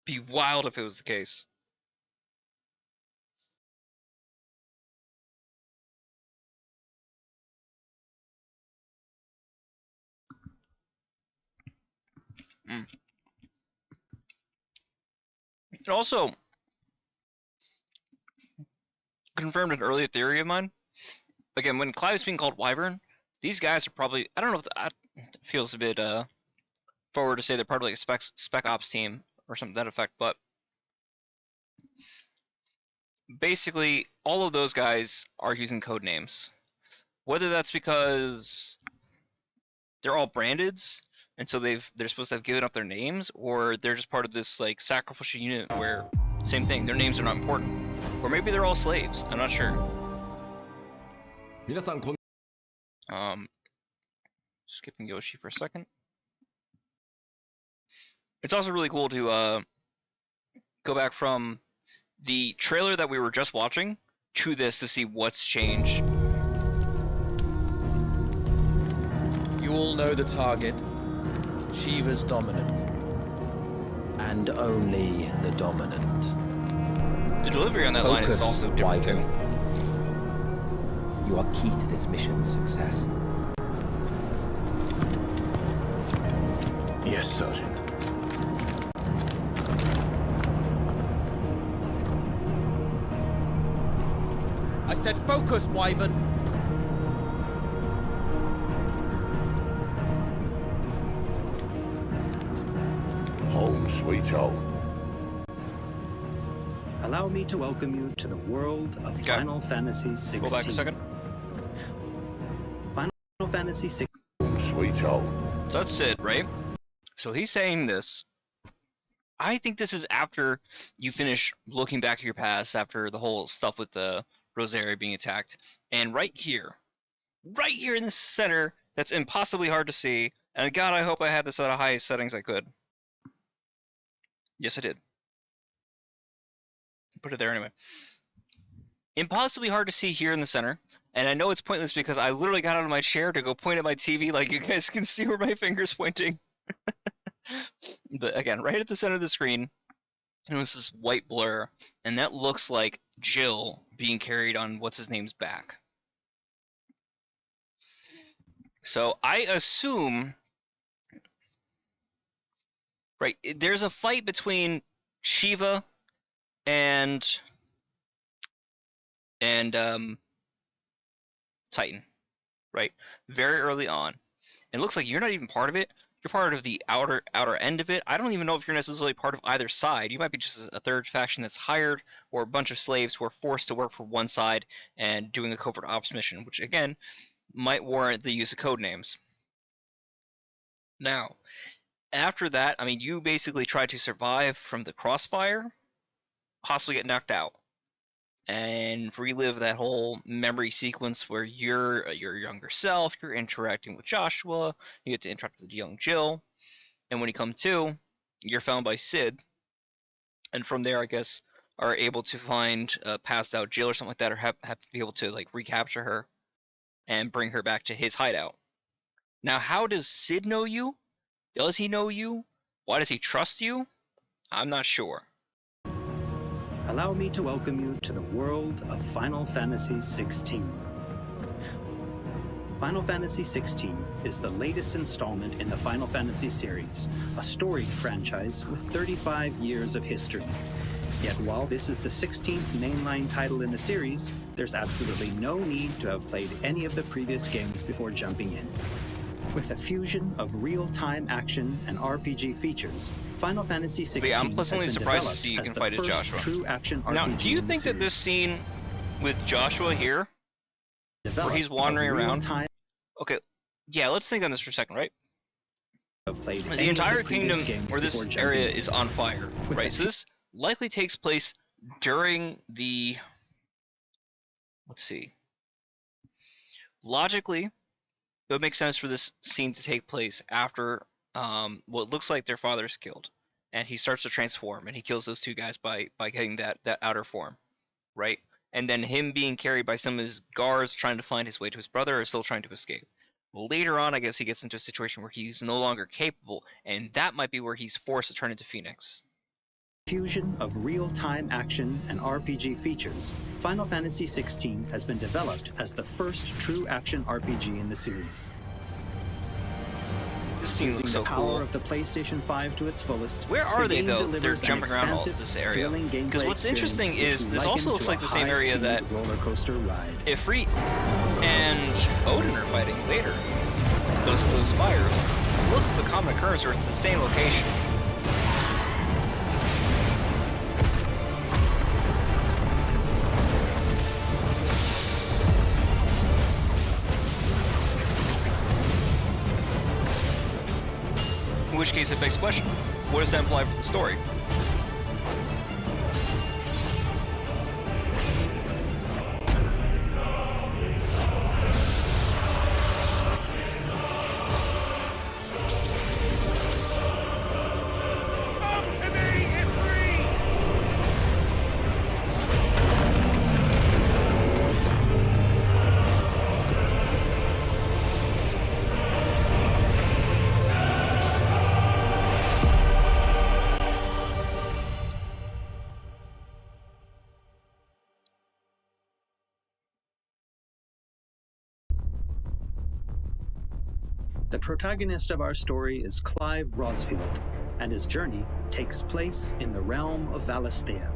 Be wild if it was the case. It also confirmed an earlier theory of mine. Again, when Clive's being called Wyvern, these guys are probably, I don't know if that feels a bit forward to say they're part of like a spec ops team or something to that effect, but basically all of those guys are using code names. Whether that's because they're all brandeds and so they're supposed to have given up their names, or they're just part of this like sacrificial unit where same thing, their names are not important. Or maybe they're all slaves. I'm not sure. Skipping Yoshi for a second. It's also really cool to go back from the trailer that we were just watching to this to see what's changed. You all know the target. Shiva's dominant. And only the dominant. The delivery on that line is also different too. You are key to this mission's success. Yes, Sergeant. I said focus, Wyvern. Home sweet home. Allow me to welcome you to the world of Final Fantasy XVI. Go back a second. Final Fantasy XVI. Home sweet home. So that's Sid, right? So he's saying this. I think this is after you finish looking back at your past after the whole stuff with the Rosaria being attacked. And right here in the center, that's impossibly hard to see. And God, I hope I had this at the highest settings I could. Yes, I did. Put it there anyway. Impossibly hard to see here in the center. And I know it's pointless because I literally got out of my chair to go point at my TV like you guys can see where my finger's pointing. But again, right at the center of the screen, it was this white blur. And that looks like Jill being carried on what's-his-name's back. So I assume... Right, there's a fight between Shiva and Titan, right? Very early on. And it looks like you're not even part of it. You're part of the outer end of it. I don't even know if you're necessarily part of either side. You might be just a third faction that's hired, or a bunch of slaves who are forced to work for one side and doing a covert ops mission, which again might warrant the use of code names. Now, after that, I mean, you basically try to survive from the crossfire, possibly get knocked out, and relive that whole memory sequence where you're your younger self, you're interacting with Joshua, you get to interact with young Jill, and when you come to, you're found by Sid, and from there, I guess, are able to find a passed out Jill or something like that, or have to be able to like recapture her and bring her back to his hideout. Now, how does Sid know you? Does he know you? Why does he trust you? I'm not sure. Allow me to welcome you to the world of Final Fantasy XVI. Final Fantasy XVI is the latest installment in the Final Fantasy series, a storied franchise with 35 years of history. Yet while this is the 16th mainline title in the series, there's absolutely no need to have played any of the previous games before jumping in. With a fusion of real-time action and RPG features, Final Fantasy XVI yeah, I'm pleasantly has been surprised to developed see you as can the fight as first Joshua. true action Now, RPG do you in the think that series. this scene with Joshua here, where he's wandering around... Okay, yeah, let's think on this for a second, right? The entire kingdom, or this area, is on fire, right? So this likely takes place during the... Let's see. Logically, it would make sense for this scene to take place after what looks like their father's killed. And he starts to transform, and he kills those two guys by getting that outer form, right? And then him being carried by some of his guards trying to find his way to his brother, or still trying to escape. Later on, I guess he gets into a situation where he's no longer capable, and that might be where he's forced to turn into Phoenix. Fusion of real-time action and RPG features, Final Fantasy XVI has been developed as the first true action RPG in the series. This scene looks so cool. Of the PlayStation 5 to its fullest. Where are they though? They're jumping around all this area. Because what's interesting is this also looks like the same area that roller coaster ride. Ifrit and Odin are fighting later. Those spires. So this is a common occurrence where it's the same location. In which case it begs the question, what does that imply for the story? The protagonist of our story is Clive Rossfield, and his journey takes place in the realm of Valisthea.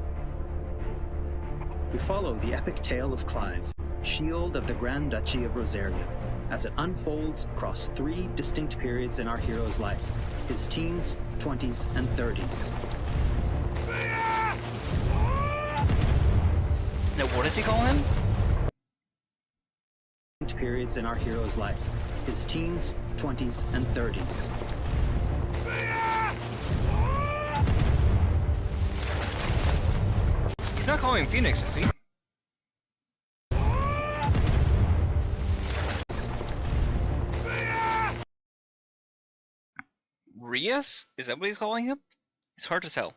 We follow the epic tale of Clive, Shield of the Grand Duchy of Rosaria, as it unfolds across 3 distinct periods in our hero's life, his teens, 20s, and 30s. Now what does he call him? Periods in our hero's life, his teens, 20s, and 30s. He's not calling him Phoenix, is he? Rias? Is that what he's calling him? It's hard to tell.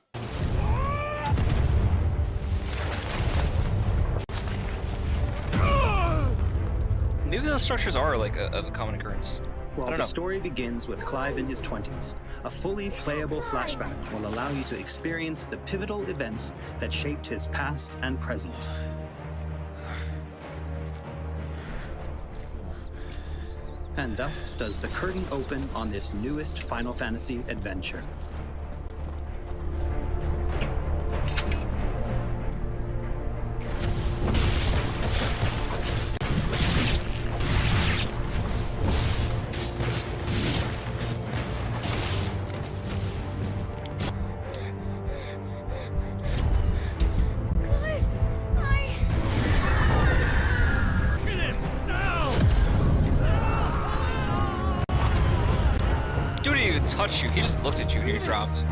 Maybe those structures are like a common occurrence. Well, the story begins with Clive in his 20s. A fully playable flashback will allow you to experience the pivotal events that shaped his past and present. And thus does the curtain open on this newest Final Fantasy adventure. Touch you, he just looked at you and you dropped.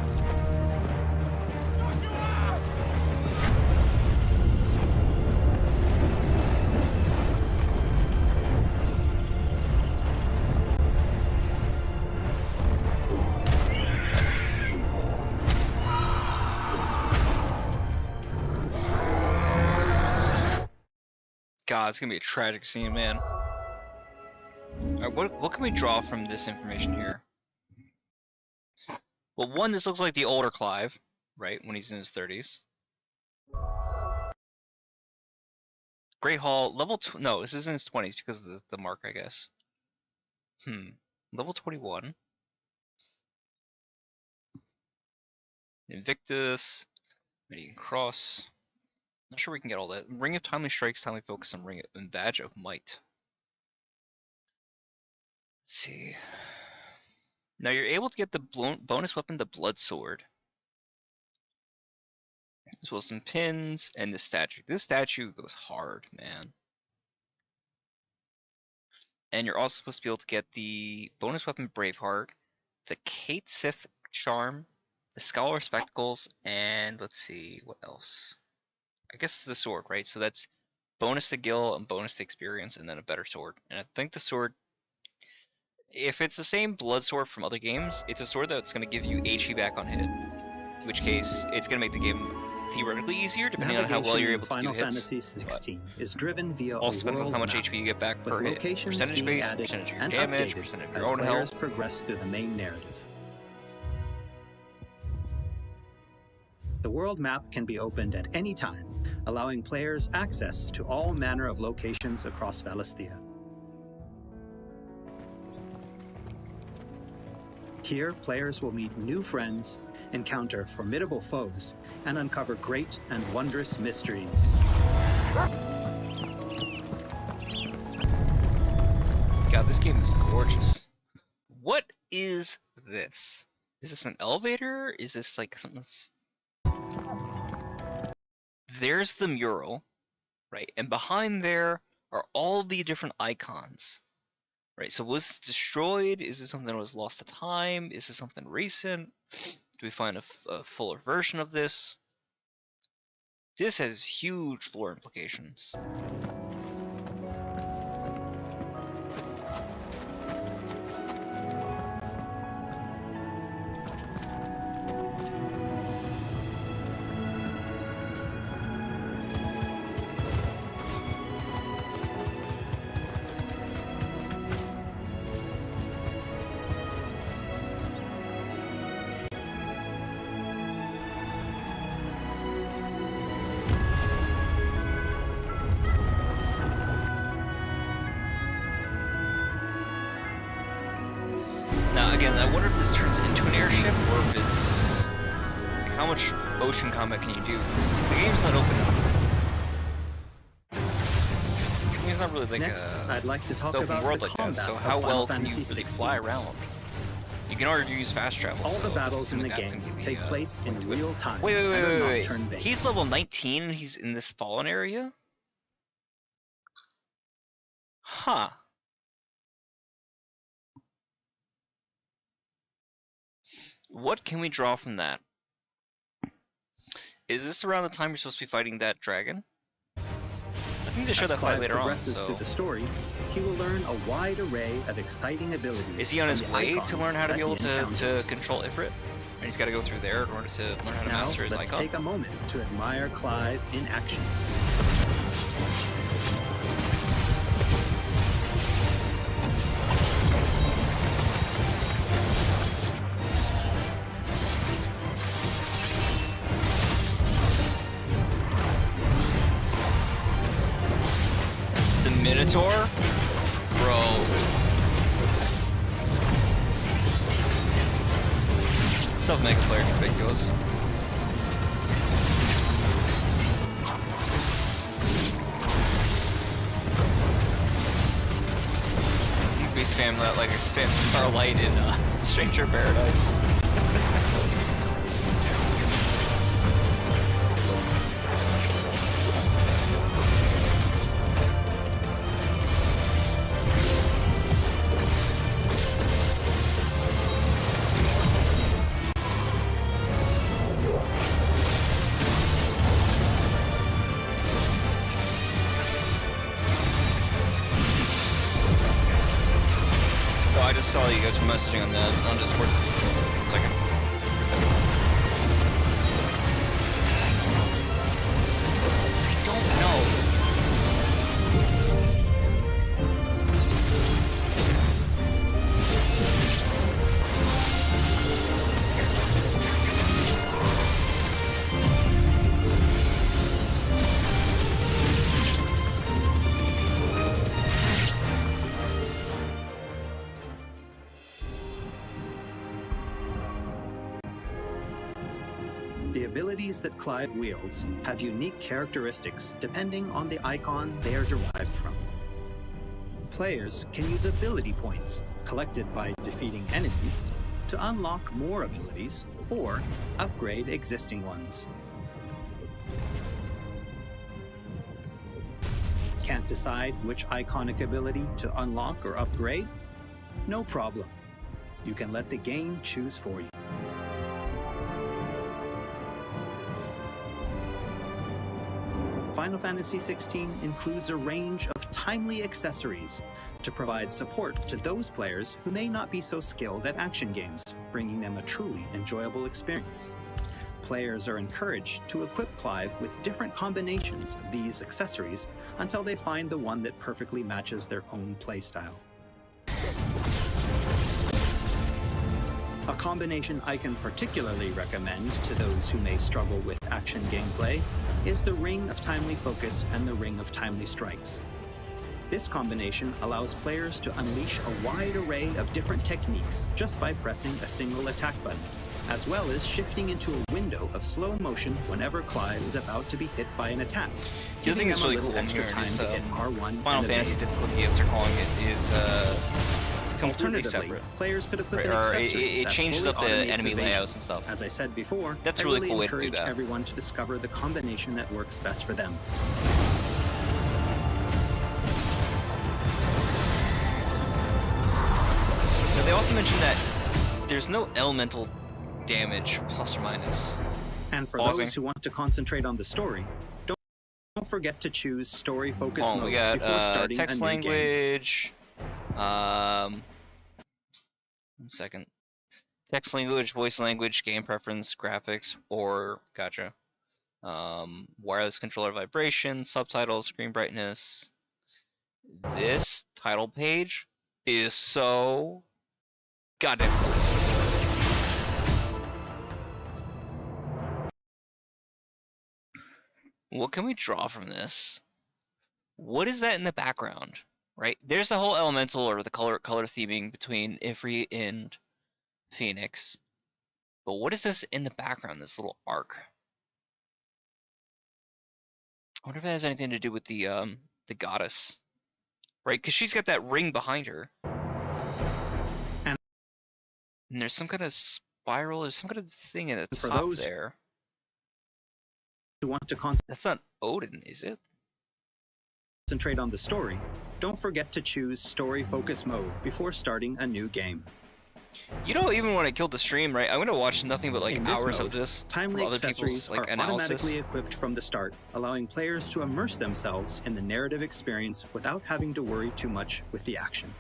God, it's gonna be a tragic scene, man. Alright, what can we draw from this information here? Well, one, this looks like the older Clive, right, when he's in his 30s. Great Hall, no, this is in his 20s because of the mark, I guess. Level 21. Invictus, Median Cross. Not sure we can get all that. Ring of Timely Strikes, Timely Focus, and Badge of Might. Let's see. Now you're able to get the bonus weapon, the Blood Sword. As well as some pins and the statue. This statue goes hard, man. And you're also supposed to be able to get the bonus weapon Braveheart, the Kate Sith Charm, the Scholar Spectacles, and let's see, what else? I guess it's the sword, right? So that's bonus to Gil and bonus to experience, and then a better sword. And I think the sword, if it's the same blood sword from other games, it's a sword that's going to give you HP back on hit. In which case, it's going to make the game theoretically easier, depending on how well you're able to do hits. Final Fantasy XVI is driven via also depends on how much HP you get back per hit. Percentage base, percentage of your damage, percentage of your own health. Progress through the main narrative. The world map can be opened at any time, allowing players access to all manner of locations across Valisthea. Here, players will meet new friends, encounter formidable foes, and uncover great and wondrous mysteries. God, this game is gorgeous. What is this? Is this an elevator? Is this like something that's... There's the mural, right? And behind there are all the different icons, right? So was this destroyed? Is this something that was lost to time? Is this something recent? Do we find a fuller version of this? This has huge lore implications. Now again, I wonder if this turns into an airship or if it's... Like, how much ocean combat can you do? Because the game's not open enough. The game's not really like Next, I'd like to talk open about world the like that, combat so of how Final well can you Fantasy really XVI. fly around? You can already use fast travel. All so the battles in the that's game gonna be take place in real time. Wait, and are not wait. turn-based. He's level 19 and he's in this fallen area? Huh. What can we draw from that? Is this around the time you're supposed to be fighting that dragon? I think they show As that fight Clive later on, progresses so... through the story, he will learn a wide array of exciting abilities. Is he on his from the way icons to learn how to that be able he to encounters. control Ifrit? And he's got to go through there in order to learn how to Now, master his let's icon? take a moment to admire Clive in action. The Minotaur? Bro. Stuff makes players ridiculous. We spam that like I spam Starlight in Stranger Paradise. So I just saw you guys were messaging on Discord. 1 second. I don't know. abilities that Clive wields have unique characteristics depending on the icon they are derived from. Players can use ability points, collected by defeating enemies, to unlock more abilities or upgrade existing ones. Can't decide which iconic ability to unlock or upgrade? No problem. You can let the game choose for you. Final Fantasy XVI includes a range of timely accessories to provide support to those players who may not be so skilled at action games, bringing them a truly enjoyable experience. Players are encouraged to equip Clive with different combinations of these accessories until they find the one that perfectly matches their own playstyle. A combination I can particularly recommend to those who may struggle with action gameplay is the Ring of Timely Focus and the Ring of Timely Strikes. This combination allows players to unleash a wide array of different techniques just by pressing a single attack button, as well as shifting into a window of slow motion whenever Clive is about to be hit by an attack. The other thing that's really cool here is Final Fantasy difficulty, as they're calling it, is completely separate. Players could equip an Or accessory it that changes fully up the automates enemy evasion. layouts and stuff. As I said before, That's I a really really cool way to do encourage that. everyone to discover the combination that works best for them. Now, they also mentioned that there's no elemental damage, plus or minus. And for Pausing. those who want to concentrate on the story, don't forget to choose story focus mode We got before starting text a new game. language. 1 second. Text language, voice language, game preference, graphics, or gotcha. Wireless controller vibration, subtitles, screen brightness. This title page is so goddamn cool. What can we draw from this? What is that in the background? Right? There's the whole elemental or the color theming between Ifrit and Phoenix. But what is this in the background, this little arc? I wonder if that has anything to do with the goddess. Right? Because she's got that ring behind her. And there's some kind of spiral, there's some kind of thing at the For top those there. who want to That's not Odin, is it? concentrate on the story, don't forget to choose story focus mode before starting a new game. You know, even when I killed the stream, right? I'm gonna watch nothing but like In this hours mode, of this, timely from other accessories people's like are analysis. automatically equipped from the start, allowing players to immerse themselves in the narrative experience without having to worry too much with the action.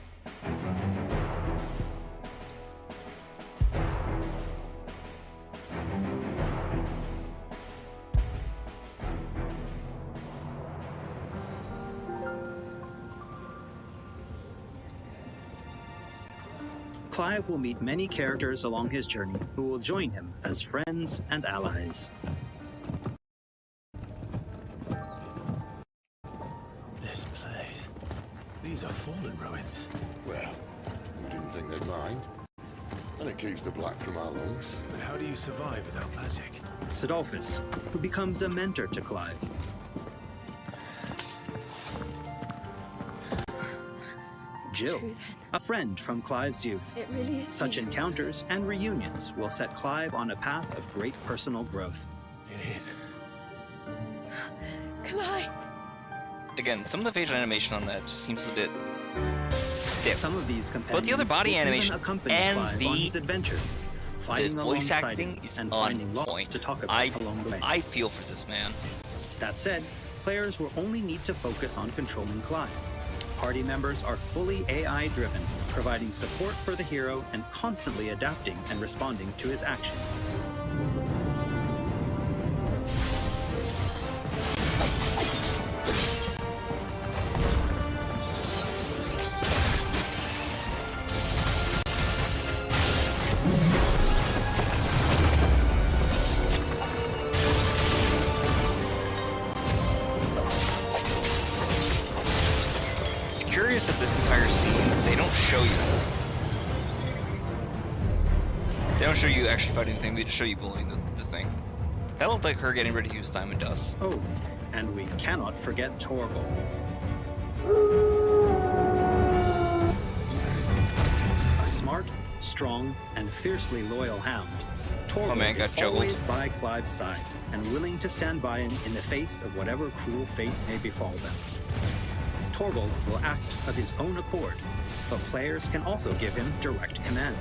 Clive will meet many characters along his journey who will join him as friends and allies. This place. These are fallen ruins. Well, we didn't think they'd mind. And it keeps the black from our lungs. But how do you survive without magic? Sidolphus, who becomes a mentor to Clive. Jill, a friend from Clive's youth. It really is. Such encounters and reunions will set Clive on a path of great personal growth. It is. Clive! Again, some of the facial animation on that just seems a bit stiff. Some of these But the other companions body will even animation accompany and Clive on his adventures, fighting voice alongside acting him is and on finding lots point. to talk about along the way. I feel for this man. That said, players will only need to focus on controlling Clive. Party members are fully AI-driven, providing support for the hero and constantly adapting and responding to his actions. Curious that this entire scene, they don't show you. They don't show you actually fighting the thing, they just show you bullying the thing. That looked like her getting ready to use Diamond Dust. Oh, and we cannot forget Torgal. A smart, strong, and fiercely loyal hound, Torgal is always by Clive's side and willing to stand by him in the face of whatever cruel fate may befall them. Torgal will act of his own accord, but players can also give him direct commands.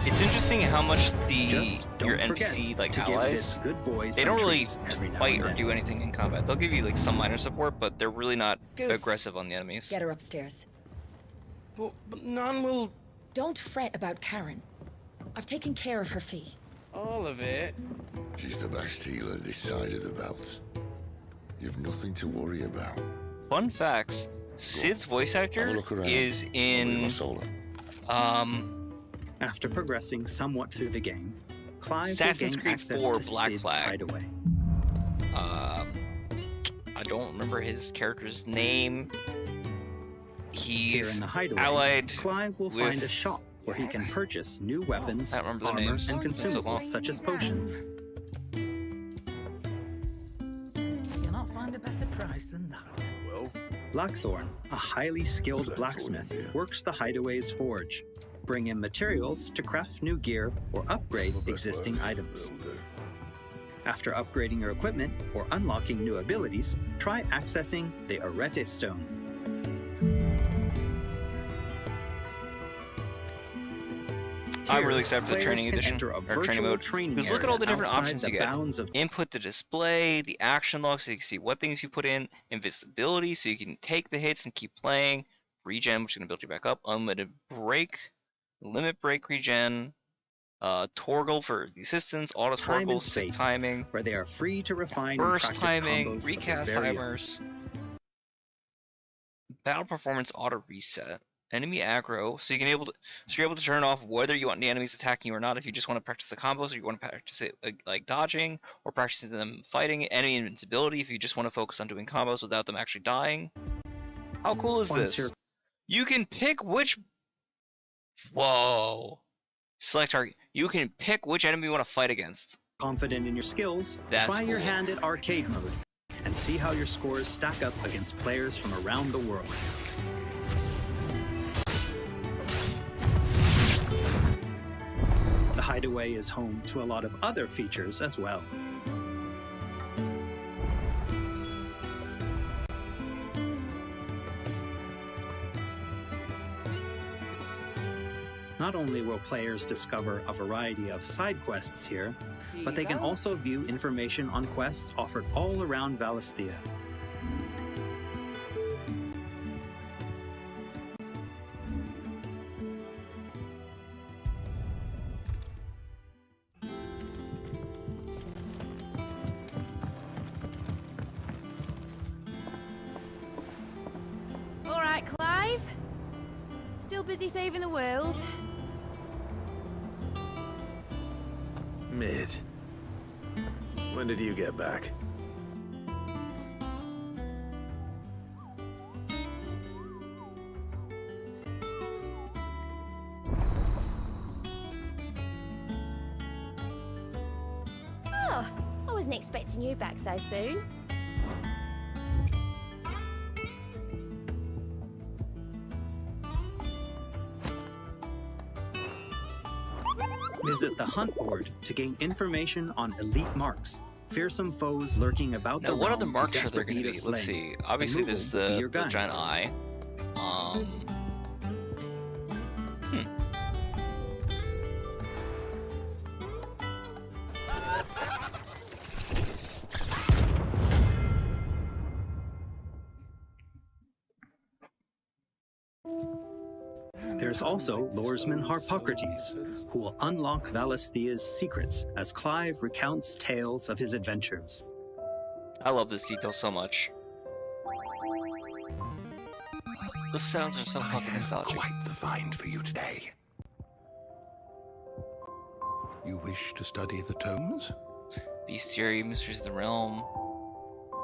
It's interesting how much your NPC like allies, they don't really fight or do anything in combat. They'll give you like some minor support, but they're really not aggressive on the enemies. Get her upstairs. But none will... Don't fret about Karen. I've taken care of her fee. All of it? She's the best healer this side of the belt. You've nothing to worry about. Fun facts: Cid's voice actor is in After progressing somewhat through the game, Clive Assassin's will gain Creed access 4 to Black Cid's Flag. hideaway. I don't remember his character's name. Here He's in the hideaway, allied Clive will find a shop where he can purchase new weapons, I don't remember their armor, names. and It's been so long. consumables such as potions. You'll not find a better price than that. Well, Blackthorn, a highly skilled blacksmith, works the hideaway's forge. Bring in materials to craft new gear or upgrade existing items. After upgrading your equipment or unlocking new abilities, try accessing the Arete Stone. I'm really excited for the Players training can edition, enter a or training virtual mode. training Because look at all the area different outside options the you get. bounds of- Input the display, the action log so you can see what things you put in, invisibility so you can take the hits and keep playing, regen which is going to build you back up, unlimited break, limit break regen, Torgal for the assistance, auto Time Torgal, and sick space, timing, where they are free to refine and burst practice timing, combos of recast their very own. timers, battle performance auto reset, enemy aggro, so you're able to turn off whether you want the enemies attacking you or not. If you just want to practice the combos, or you want to practice it like dodging, or practicing them fighting, enemy invincibility if you just want to focus on doing combos without them actually dying. How cool is Once this? You can pick which. Whoa! Select target. You can pick which enemy you want to fight against. Confident in your skills, That's try your cool. hand at arcade mode and see how your scores stack up against players from around the world. The Hideaway is home to a lot of other features as well. Not only will players discover a variety of side quests here, but they can also view information on quests offered all around Valisthea. All right, Clive. Still busy saving the world? mid. When did you get back? Oh, I wasn't expecting you back so soon. Visit the hunt board to gain information on elite marks, fearsome foes lurking about the Now, what realm other marks who are there desperately going to be? need a Let's slay. see. Obviously, there's Removal will be the your guide. giant eye. There's also Lordesman Harpocrates, who will unlock Valisthea's secrets as Clive recounts tales of his adventures. I love this detail so much. The sounds are so fucking nostalgic. Quite the find for you today. You wish to study the tomes? Bestiary, Mysteries of the Realm,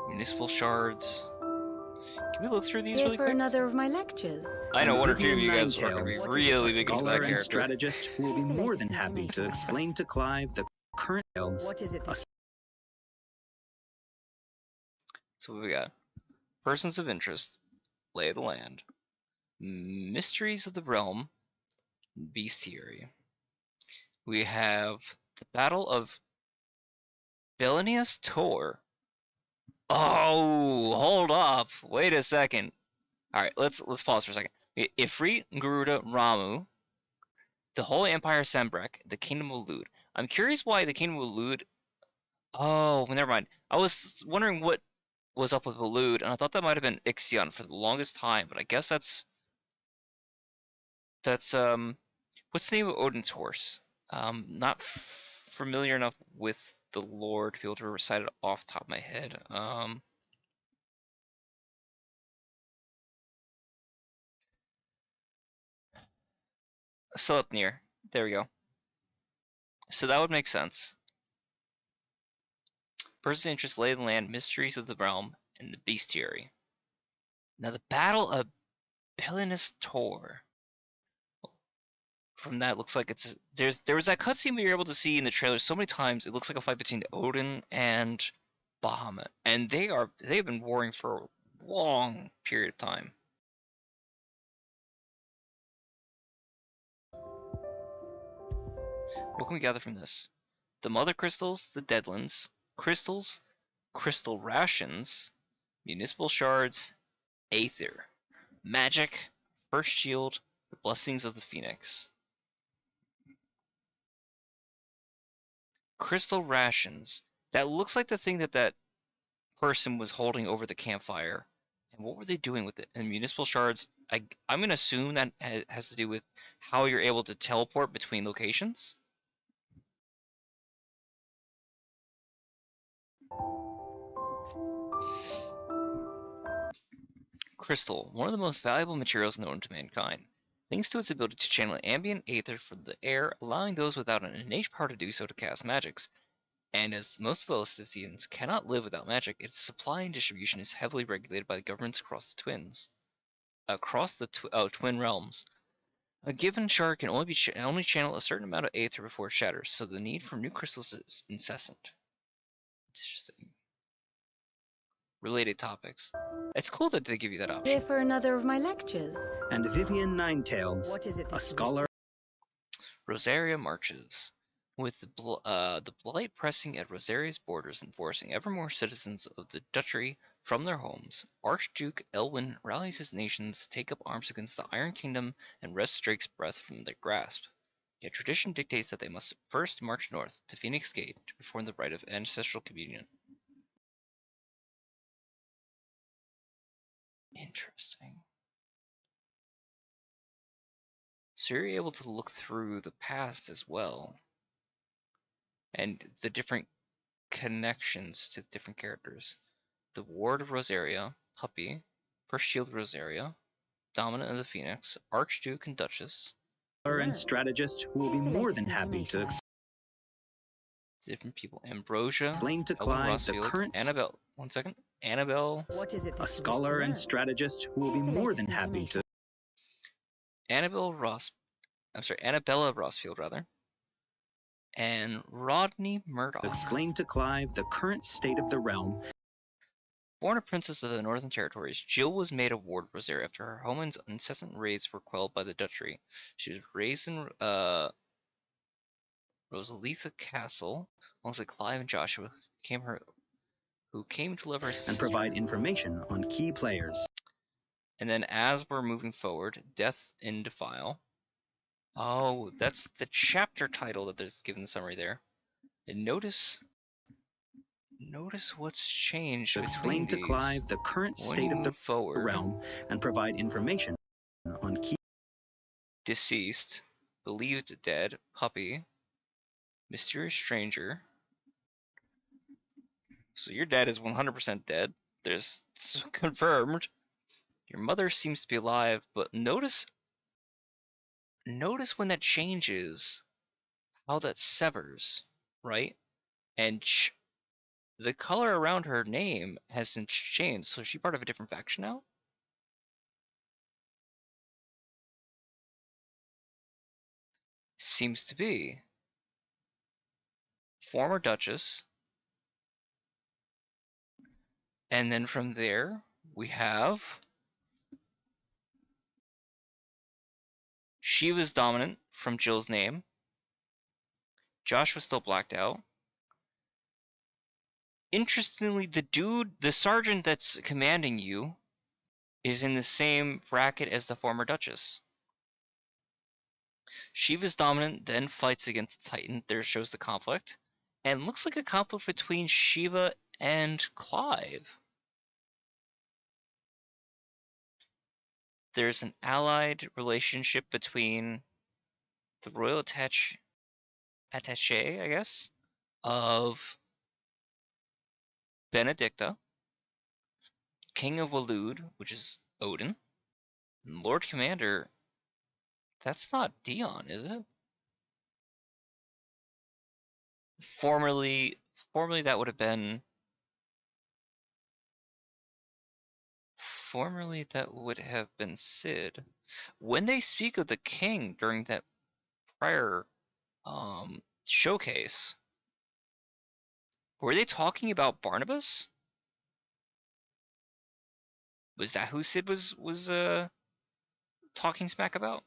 Municipal Shards. Can we look through these Here really for quick? another of my lectures. I know And one or two of Vivian you guys are going to be Ninetales, really a big into scholar that and character. strategist who will be more than happy to explain to Clive the current tales. What is it? So what we got? Persons of interest, lay of the land, mysteries of the realm, bestiary. We have the Battle of Belenius Tor. Oh, hold up! Wait a second. All right, let's pause for a second. Ifrit, Garuda, Ramu, the Holy Empire, Sembrek, the Kingdom of Lud. I'm curious why the Kingdom of Lud. Oh, never mind. I was wondering what was up with Lud, and I thought that might have been Ixion for the longest time, but I guess that's what's the name of Odin's horse? Not familiar enough with the lore to be able to recite it off the top of my head. Sleipnir. There we go. So that would make sense. Person's interest lay in the land, mysteries of the realm, and the bestiary. Now the Battle of Pelinus Tor. From that, looks like it's there was that cutscene we were able to see in the trailer so many times. It looks like a fight between Odin and Bahamut, and they've been warring for a long period of time. What can we gather from this? The Mother Crystals, the Deadlands, Crystals, Crystal Rations, Municipal Shards, Aether, Magic, First Shield, the Blessings of the Phoenix. Crystal Rations. That looks like the thing that person was holding over the campfire. And what were they doing with it? And Municipal Shards, I'm going to assume that has to do with how you're able to teleport between locations. Crystal, one of the most valuable materials known to mankind. Thanks to its ability to channel ambient aether from the air, allowing those without an innate power to do so to cast magics. And as most Philistines cannot live without magic, its supply and distribution is heavily regulated by the governments across the twin realms. A given shard can only channel a certain amount of aether before it shatters, so the need for new crystals is incessant. Interesting. Related topics. It's cool that they give you that option. Here for another of my lectures. And Vivian Ninetales, What is it? a scholar. Rosaria marches. With the blight pressing at Rosaria's borders and forcing ever more citizens of the duchy from their homes, Archduke Elwin rallies his nations to take up arms against the Iron Kingdom and wrest Drake's breath from their grasp. Yet tradition dictates that they must first march north to Phoenix Gate to perform the rite of ancestral communion. Interesting. So you're able to look through the past as well. And the different connections to different characters. The Ward of Rosaria, Puppy, First Shield Rosaria, Dominant of the Phoenix, Archduke and Duchess. And strategist who will be more than happy to Different people. Ambrosia, explain to Ellen Clive the Rossfield, current. Annabelle. One second. Annabelle. What is it? A scholar and strategist who will be more than happy to. Annabella Rossfield, rather. And Rodney Murdoch. Explain to Clive the current state of the realm. Born a princess of the Northern Territories, Jill was made a ward of Rosaria after her homeland's incessant raids were quelled by the Duchy. She was raised in Rosalitha Castle, alongside Clive and Joshua, who came to love her sister. And provide information on key players. And then as we're moving forward, Death in Defile. Oh, that's the chapter title that there's given the summary there. And notice what's changed. Explain to Clive the current state of the realm and provide information on key. Deceased, believed dead, puppy, mysterious stranger. So your dad is 100% dead. There's confirmed. Your mother seems to be alive, but notice when that changes, how that severs, right? And the color around her name has since changed, so is she part of a different faction now? Seems to be. Former Duchess. And then from there, we have she was dominant from Jill's name. Josh was still blacked out. Interestingly, the sergeant that's commanding you is in the same bracket as the former Duchess. Shiva's dominant, then fights against Titan. There shows the conflict. And looks like a conflict between Shiva and Clive. There's an allied relationship between the royal attache, I guess, of Benedicta, King of Waloed, which is Odin, and Lord Commander. That's not Dion, is it? Formerly that would have been. Formerly that would have been Sid. When they speak of the king during that prior showcase, were they talking about Barnabas? Was that who Sid was talking smack about?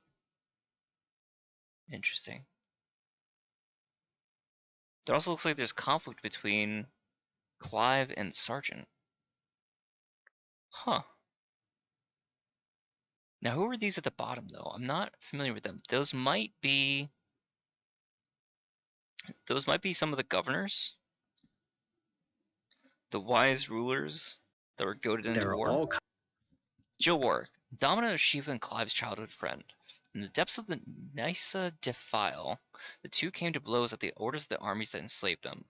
Interesting. There also looks like there's conflict between Clive and Sergeant. Huh. Now, who are these at the bottom, though? I'm not familiar with them. Those might be some of the governors, the wise rulers that were goaded into war. Jill Warwick, dominant of Shiva and Clive's childhood friend. In the depths of the Nysa defile, the two came to blows at the orders of the armies that enslaved them.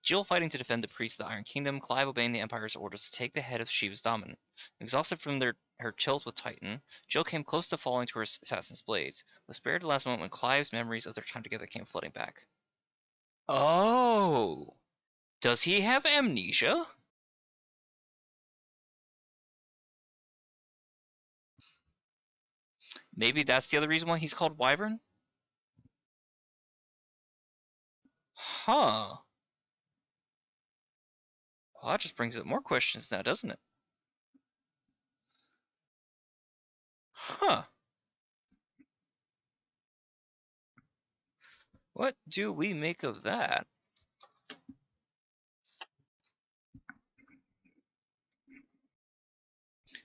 Jill fighting to defend the priests of the Iron Kingdom, Clive obeying the Empire's orders to take the head of Shiva's dominant. Exhausted from her tilt with Titan, Jill came close to falling to her assassin's blades, was spared at the last moment when Clive's memories of their time together came flooding back. Oh! Does he have amnesia? Maybe that's the other reason why he's called Wyvern? Huh. Well, that just brings up more questions now, doesn't it? Huh. What do we make of that?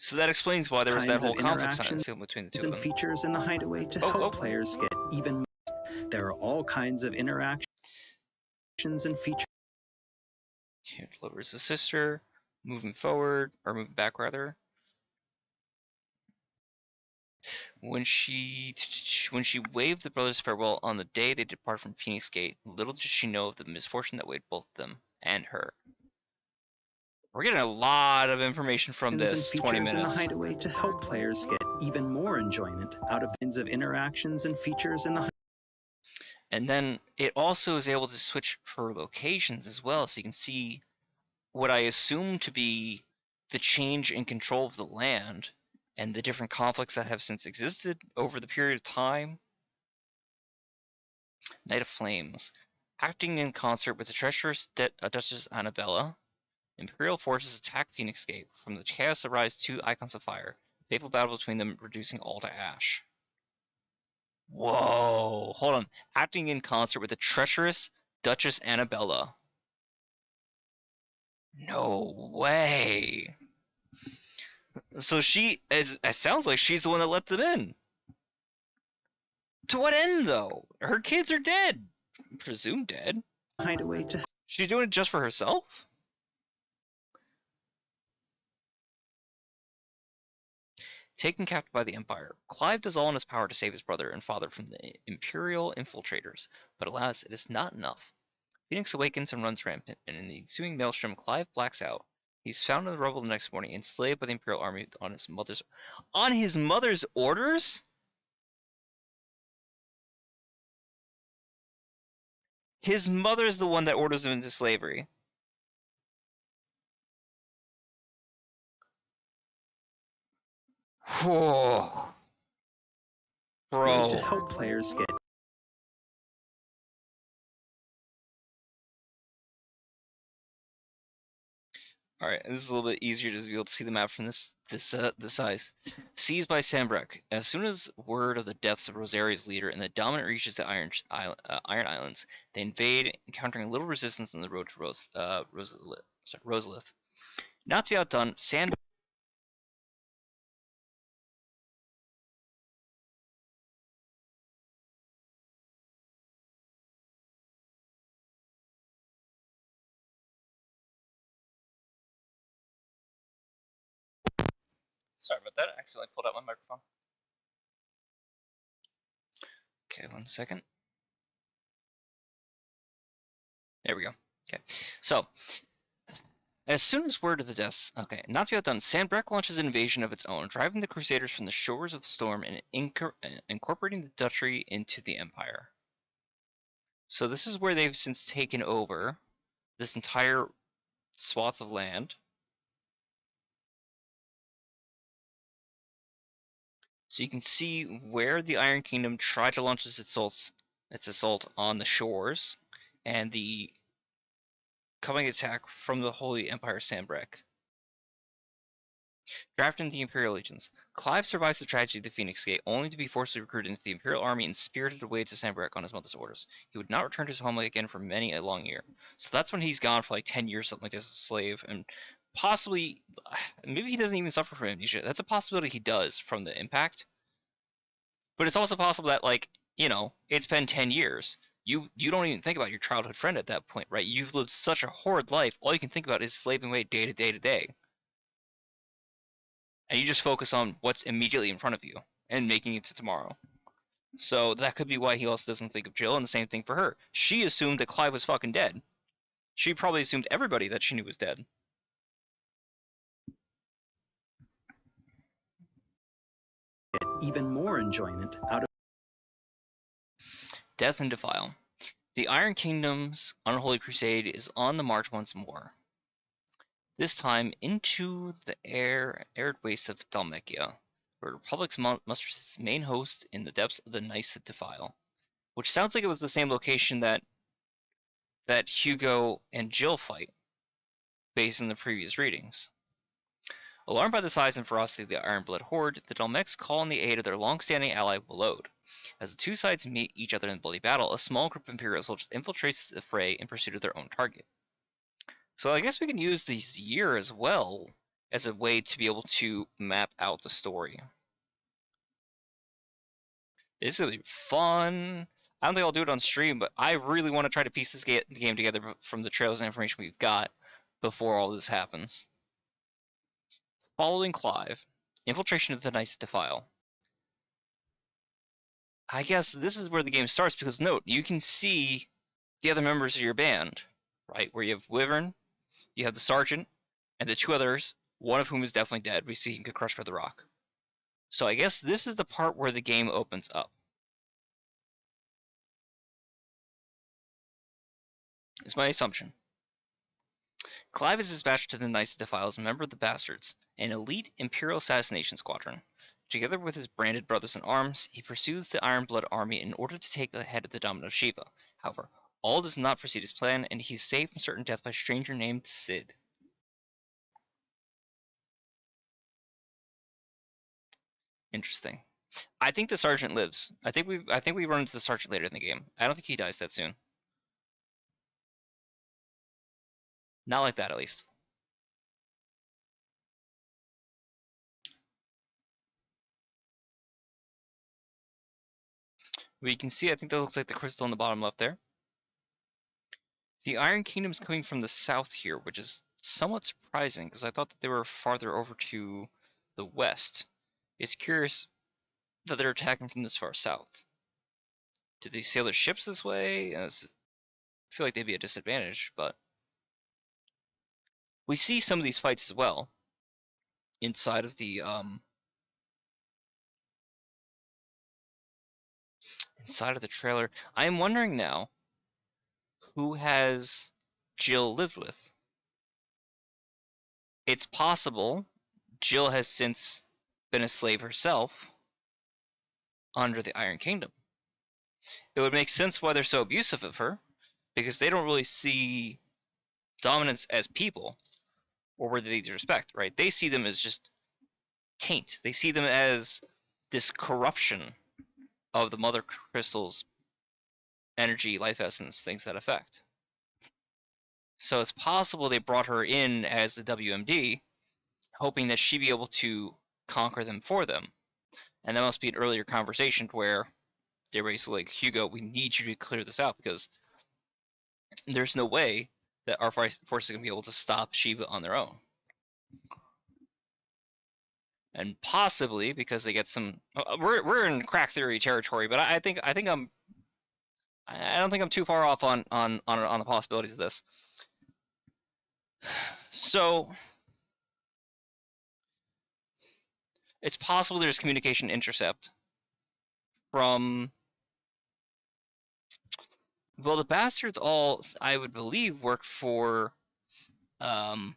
So that explains why there was that whole conflict between the two of them. Features in the Hideaway to help players get even. There are all kinds of interactions and features. Here delivers the sister, moving forward, or moving back rather. When she waved the brothers farewell on the day they departed from Phoenix Gate, little did she know of the misfortune that awaited both them and her. We're getting a lot of information from this 20 minutes. In the Hideaway to help players get even more enjoyment out of kinds of interactions and features in the. And then it also is able to switch for locations as well, so you can see what I assume to be the change in control of the land and the different conflicts that have since existed over the period of time. Knight of Flames. Acting in concert with the treacherous Duchess Annabella, Imperial forces attack Phoenix Gate. From the chaos arise two icons of fire. Fateful battle between them, reducing all to ash. Whoa! Hold on. Acting in concert with the treacherous Duchess Annabella. No way! So it sounds like she's the one that let them in. To what end, though? Her kids are dead. Presumed dead. Hideaway to. She's doing it just for herself? Taken captive by the Empire, Clive does all in his power to save his brother and father from the Imperial infiltrators, but alas, it is not enough. Phoenix awakens and runs rampant, and in the ensuing maelstrom, Clive blacks out. He's found in the rubble the next morning, enslaved by the Imperial army on his mother's orders? His mother's the one that orders him into slavery. Whoa. Bro. To help players get Alright, this is a little bit easier to be able to see the map from this size. Seized by Sandbreck. As soon as word of the deaths of Rosaria's leader and the dominant reaches the Iron Islands, they invade, encountering little resistance on the road to Rosalith. Not to be outdone, Sandbreck. Sorry about that. I accidentally pulled out my microphone. Okay, 1 second. There we go. Okay, so as soon as word of the deaths, okay, not to be outdone, Sandbreck launches an invasion of its own, driving the Crusaders from the shores of the storm and incorporating the duchy into the Empire. So this is where they've since taken over this entire swath of land. So you can see where the Iron Kingdom tried to launch its assault on the shores, and the coming attack from the Holy Empire Sandbreck. Drafted into the Imperial Legions, Clive survives the tragedy of the Phoenix Gate, only to be forcibly recruited into the Imperial Army and spirited away to Sandbreck on his mother's orders. He would not return to his homeland again for many a long year. So that's when he's gone for like 10 years, something like this, as a slave, and possibly, maybe he doesn't even suffer from amnesia. That's a possibility he does from the impact. But it's also possible that, like, you know, it's been 10 years. You don't even think about your childhood friend at that point, right? You've lived such a horrid life. All you can think about is slaving away day to day to day. And you just focus on what's immediately in front of you and making it to tomorrow. So that could be why he also doesn't think of Jill, and the same thing for her. She assumed that Clive was fucking dead. She probably assumed everybody that she knew was dead. even more enjoyment out of Death and Defile. The Iron Kingdom's unholy crusade is on the march once more. This time into the arid wastes of Dhalmekia, where the Republic musters its main host in the depths of the Nice Defile, which sounds like it was the same location that Hugo and Jill fight, based on the previous readings. Alarmed by the size and ferocity of the Ironblood horde, the Dhalmekians call on the aid of their long-standing ally Wallode. As the two sides meet each other in bloody battle, a small group of Imperial soldiers infiltrates the fray in pursuit of their own target. So I guess we can use this year as well as a way to be able to map out the story. This is going to be fun. I don't think I'll do it on stream, but I really want to try to piece this game together from the trails and information we've got before all this happens. Following Clive, infiltration of the Nice Defile. I guess this is where the game starts because note, you can see the other members of your band, right? Where you have Wyvern, you have the Sergeant, and the two others, one of whom is definitely dead. We see he can get crushed by the rock. So I guess this is the part where the game opens up. Is my assumption. Clive is dispatched to the Nice Defile as a member of the Bastards, an elite Imperial assassination squadron. Together with his branded brothers in arms, he pursues the Ironblood army in order to take the head of the Dominant Shiva. However, all does not proceed as planned, and he is saved from certain death by a stranger named Sid. Interesting. I think the Sergeant lives. I think we run into the Sergeant later in the game. I don't think he dies that soon. Not like that, at least. We can see, I think that looks like the crystal in the bottom left there. The Iron Kingdom's coming from the south here, which is somewhat surprising, because I thought that they were farther over to the west. It's curious that they're attacking from this far south. Did they sail their ships this way? I feel like they'd be a disadvantage, but... We see some of these fights as well inside of the trailer. I am wondering now who has Jill lived with? It's possible Jill has since been a slave herself under the Iron Kingdom. It would make sense why they're so abusive of her, because they don't really see dominants as people or worthy of respect, right? They see them as just taint. They see them as this corruption of the Mother Crystal's energy, life essence, things that affect. So it's possible they brought her in as the WMD, hoping that she'd be able to conquer them for them. And that must be an earlier conversation where they're basically like, Hugo, we need you to clear this out, because there's no way that our forces are going to be able to stop Shiva on their own. And possibly because they get some, we're in crack theory territory, but I don't think I'm too far off on the possibilities of this. So it's possible there's communication intercept from, well, the bastards all, I would believe, work for Sam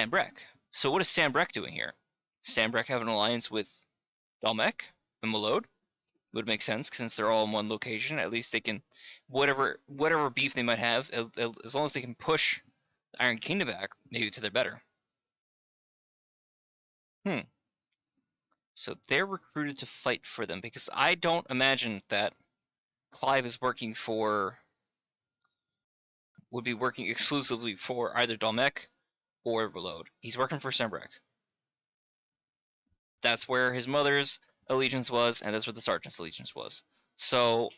Breck. So what is Sam Breck doing here? Sam Breck have an alliance with Dalmek and Malode? Would make sense, since they're all in one location. At least they can, whatever beef they might have, as long as they can push the Iron Kingdom back, maybe to their better. So they're recruited to fight for them, because I don't imagine that Clive is would be working exclusively for either Dalmek or Reload. He's working for Sembrek. That's where his mother's allegiance was, and that's where the sergeant's allegiance was. So,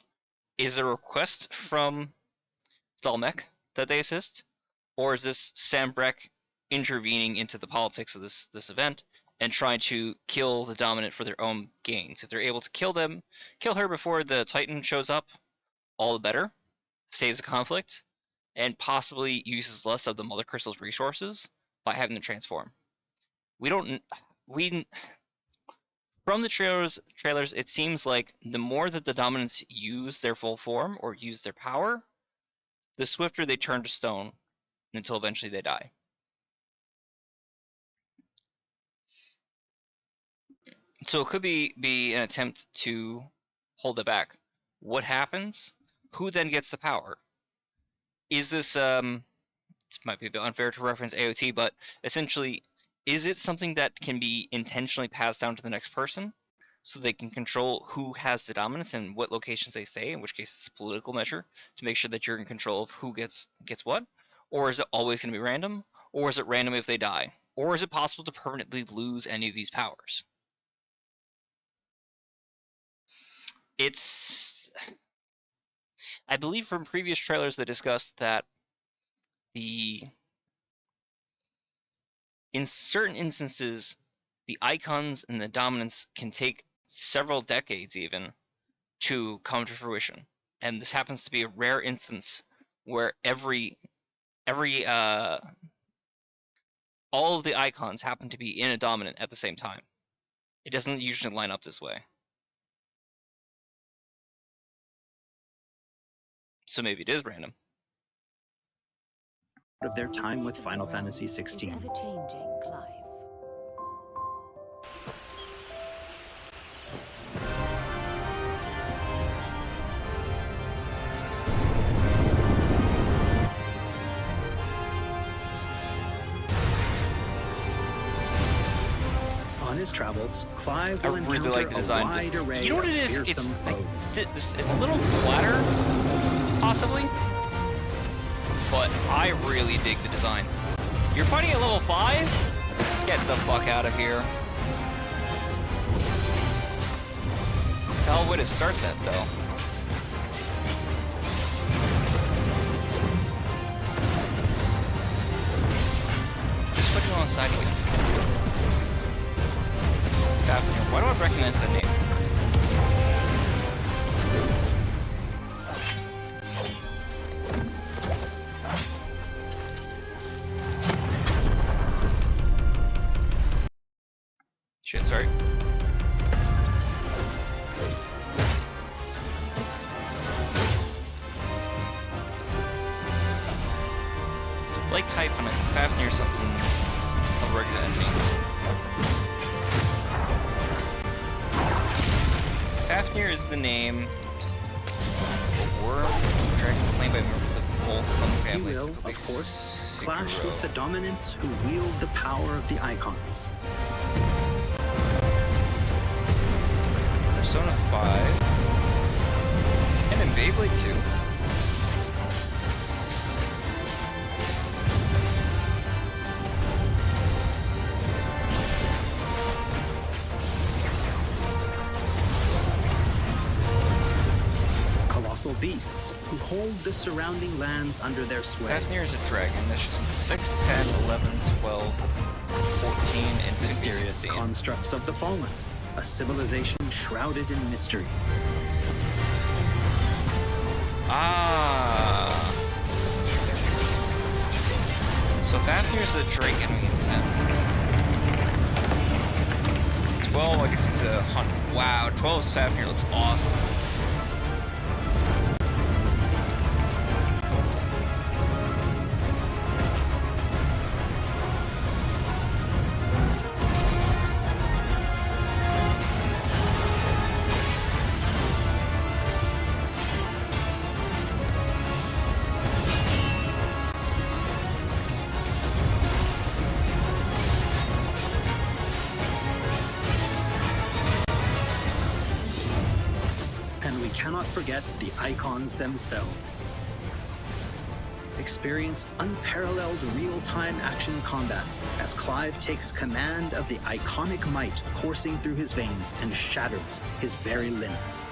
is there a request from Dalmek that they assist? Or is this Sembrek intervening into the politics of this event and trying to kill the Dominant for their own gains? If they're able to kill her before the Titan shows up, all the better. Saves the conflict, and possibly uses less of the Mother Crystal's resources by having them transform. From the trailers, it seems like the more that the Dominants use their full form or use their power, the swifter they turn to stone until eventually they die. So it could be an attempt to hold it back. What happens? Who then gets the power? Is this, this might be a bit unfair to reference AOT, but essentially, is it something that can be intentionally passed down to the next person so they can control who has the dominance and what locations they stay, in which case it's a political measure to make sure that you're in control of who gets what? Or is it always going to be random? Or is it random if they die? Or is it possible to permanently lose any of these powers? I believe from previous trailers they discussed that in certain instances, the icons and the dominance can take several decades even to come to fruition. And this happens to be a rare instance where all of the icons happen to be in a dominant at the same time. It doesn't usually line up this way. So maybe it is random. Of their time with Final Fantasy XVI. Ever-changing, Clive. On his travels, Clive will really like the design. wide array you know what it is? of It's fearsome it's a little flatter, possibly, but I really dig the design. You're fighting at level 5? Get the fuck out of here. It's a hell of a way to start that, though. Just put it alongside you. Why do I recognize that name? Shit, sorry. Like Typhon, Fafnir or something of a regular enemy. Fafnir is the name. Worm, dragon slain by a member of the whole Sun family. You will, of course, clash with the dominants who wield the power of the icons. Persona 5. And then Beyblade 2. Beasts who hold the surrounding lands under their sway. Fafnir is a dragon. That's just 6, 10, 11, 12, 14, and Mysterious 16. constructs of the fallen. A civilization shrouded in mystery. Ah. So Fafnir's a drake enemy in 10. 12, I guess he's a hunt. Wow, 12's Fafnir looks awesome. Cannot forget the icons themselves. Experience unparalleled real-time action combat as Clive takes command of the iconic might coursing through his veins and shatters his very limits.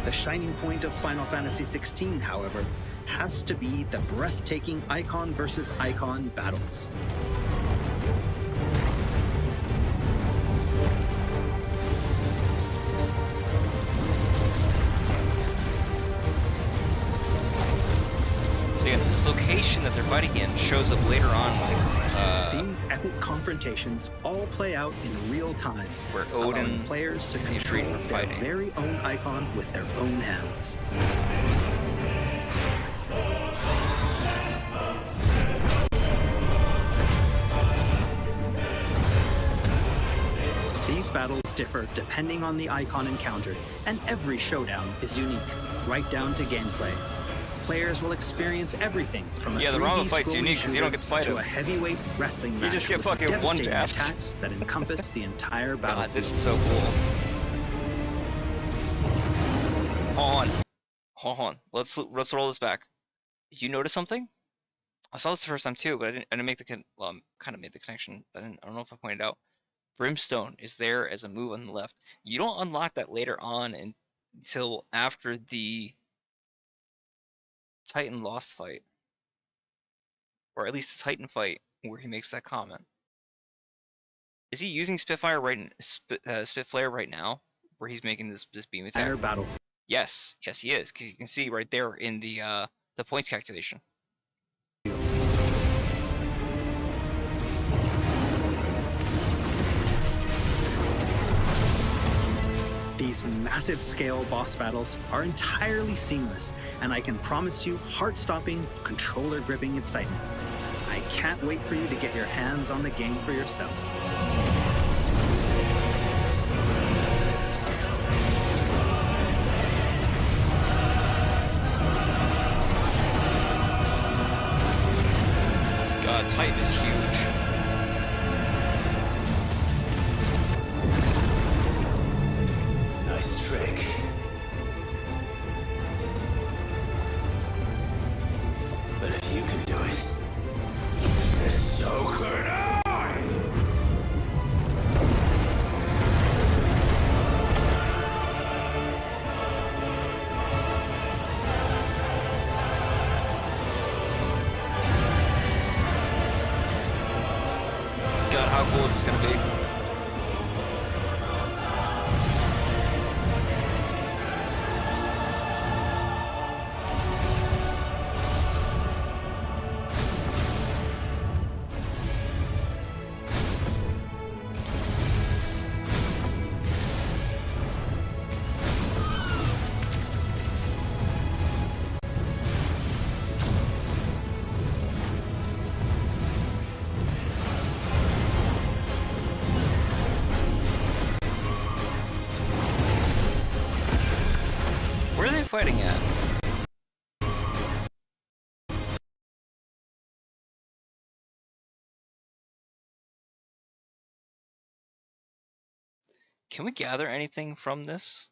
The shining point of Final Fantasy XVI, however, has to be the breathtaking icon versus icon battles. So again, this location that they're fighting in shows up later on, like, these epic confrontations all play out in real time, where Odin allowing players to control their very own icon with their own hands. These battles differ depending on the icon encountered, and every showdown is unique, right down to gameplay. Players will experience everything from a the 3D Rama fight's scrolling unique because you don't get to fight to him. a heavyweight wrestling match. You just get with fucking one devastating jaft. attacks that encompass the entire battlefield. God, this is so cool. Hold on. Let's roll this back. You notice something? I saw this the first time too, but I didn't make the kind of made the connection. But I don't know if I pointed out. Brimstone is there as a move on the left. You don't unlock that later on until after the Titan Lost fight, or at least the Titan fight where he makes that comment. Is he using Spitfire Spitflare right now, where he's making this beam attack? Battlefield. Yes, he is, because you can see right there in the points calculation. These massive scale boss battles are entirely seamless, and I can promise you heart-stopping, controller-gripping excitement. I can't wait for you to get your hands on the game for yourself. God, Titan is huge. Nice trick. But if you can do it, then so could I! fighting at? Can we gather anything from this?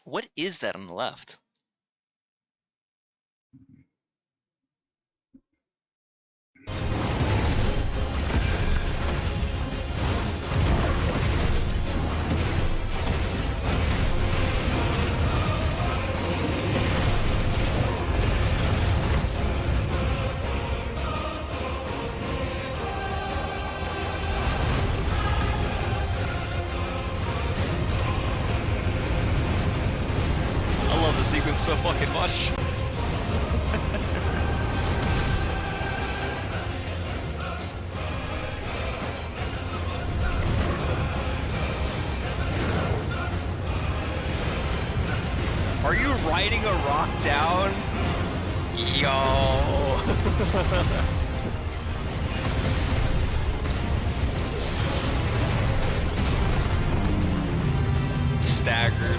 What is that on the left? I love the sequence so fucking much. Are you riding a rock down? Yo. Staggered.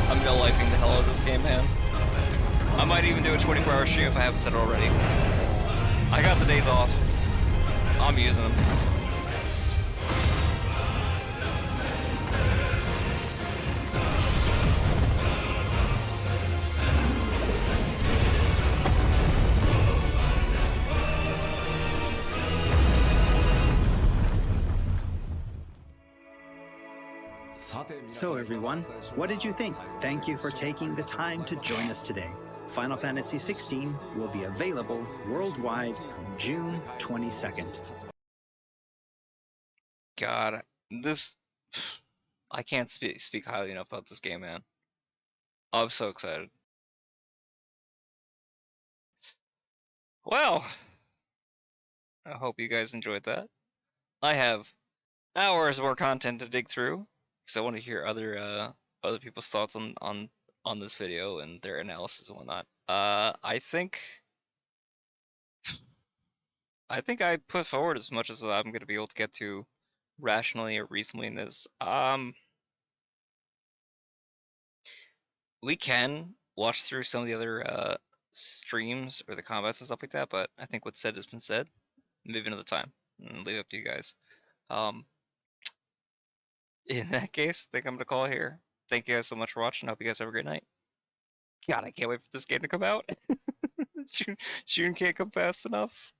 I'm no-lifing the hell out of this game, man. I might even do a 24-hour stream if I haven't said it already. I got the days off. I'm using them. So everyone, what did you think? Thank you for taking the time to join us today. Final Fantasy XVI will be available worldwide June 22nd. God, this... I can't speak highly enough about this game, man. I'm so excited. Well, I hope you guys enjoyed that. I have hours more content to dig through, because I want to hear other people's thoughts on this video and their analysis and whatnot. I think I put forward as much as I'm going to be able to get to rationally or reasonably in this. We can watch through some of the other streams or the combats and stuff like that, but I think what's said has been said. Maybe another time, and leave it up to you guys. In that case, I think I'm gonna call it here. Thank you guys so much for watching. I hope you guys have a great night. God, I can't wait for this game to come out. June can't come fast enough.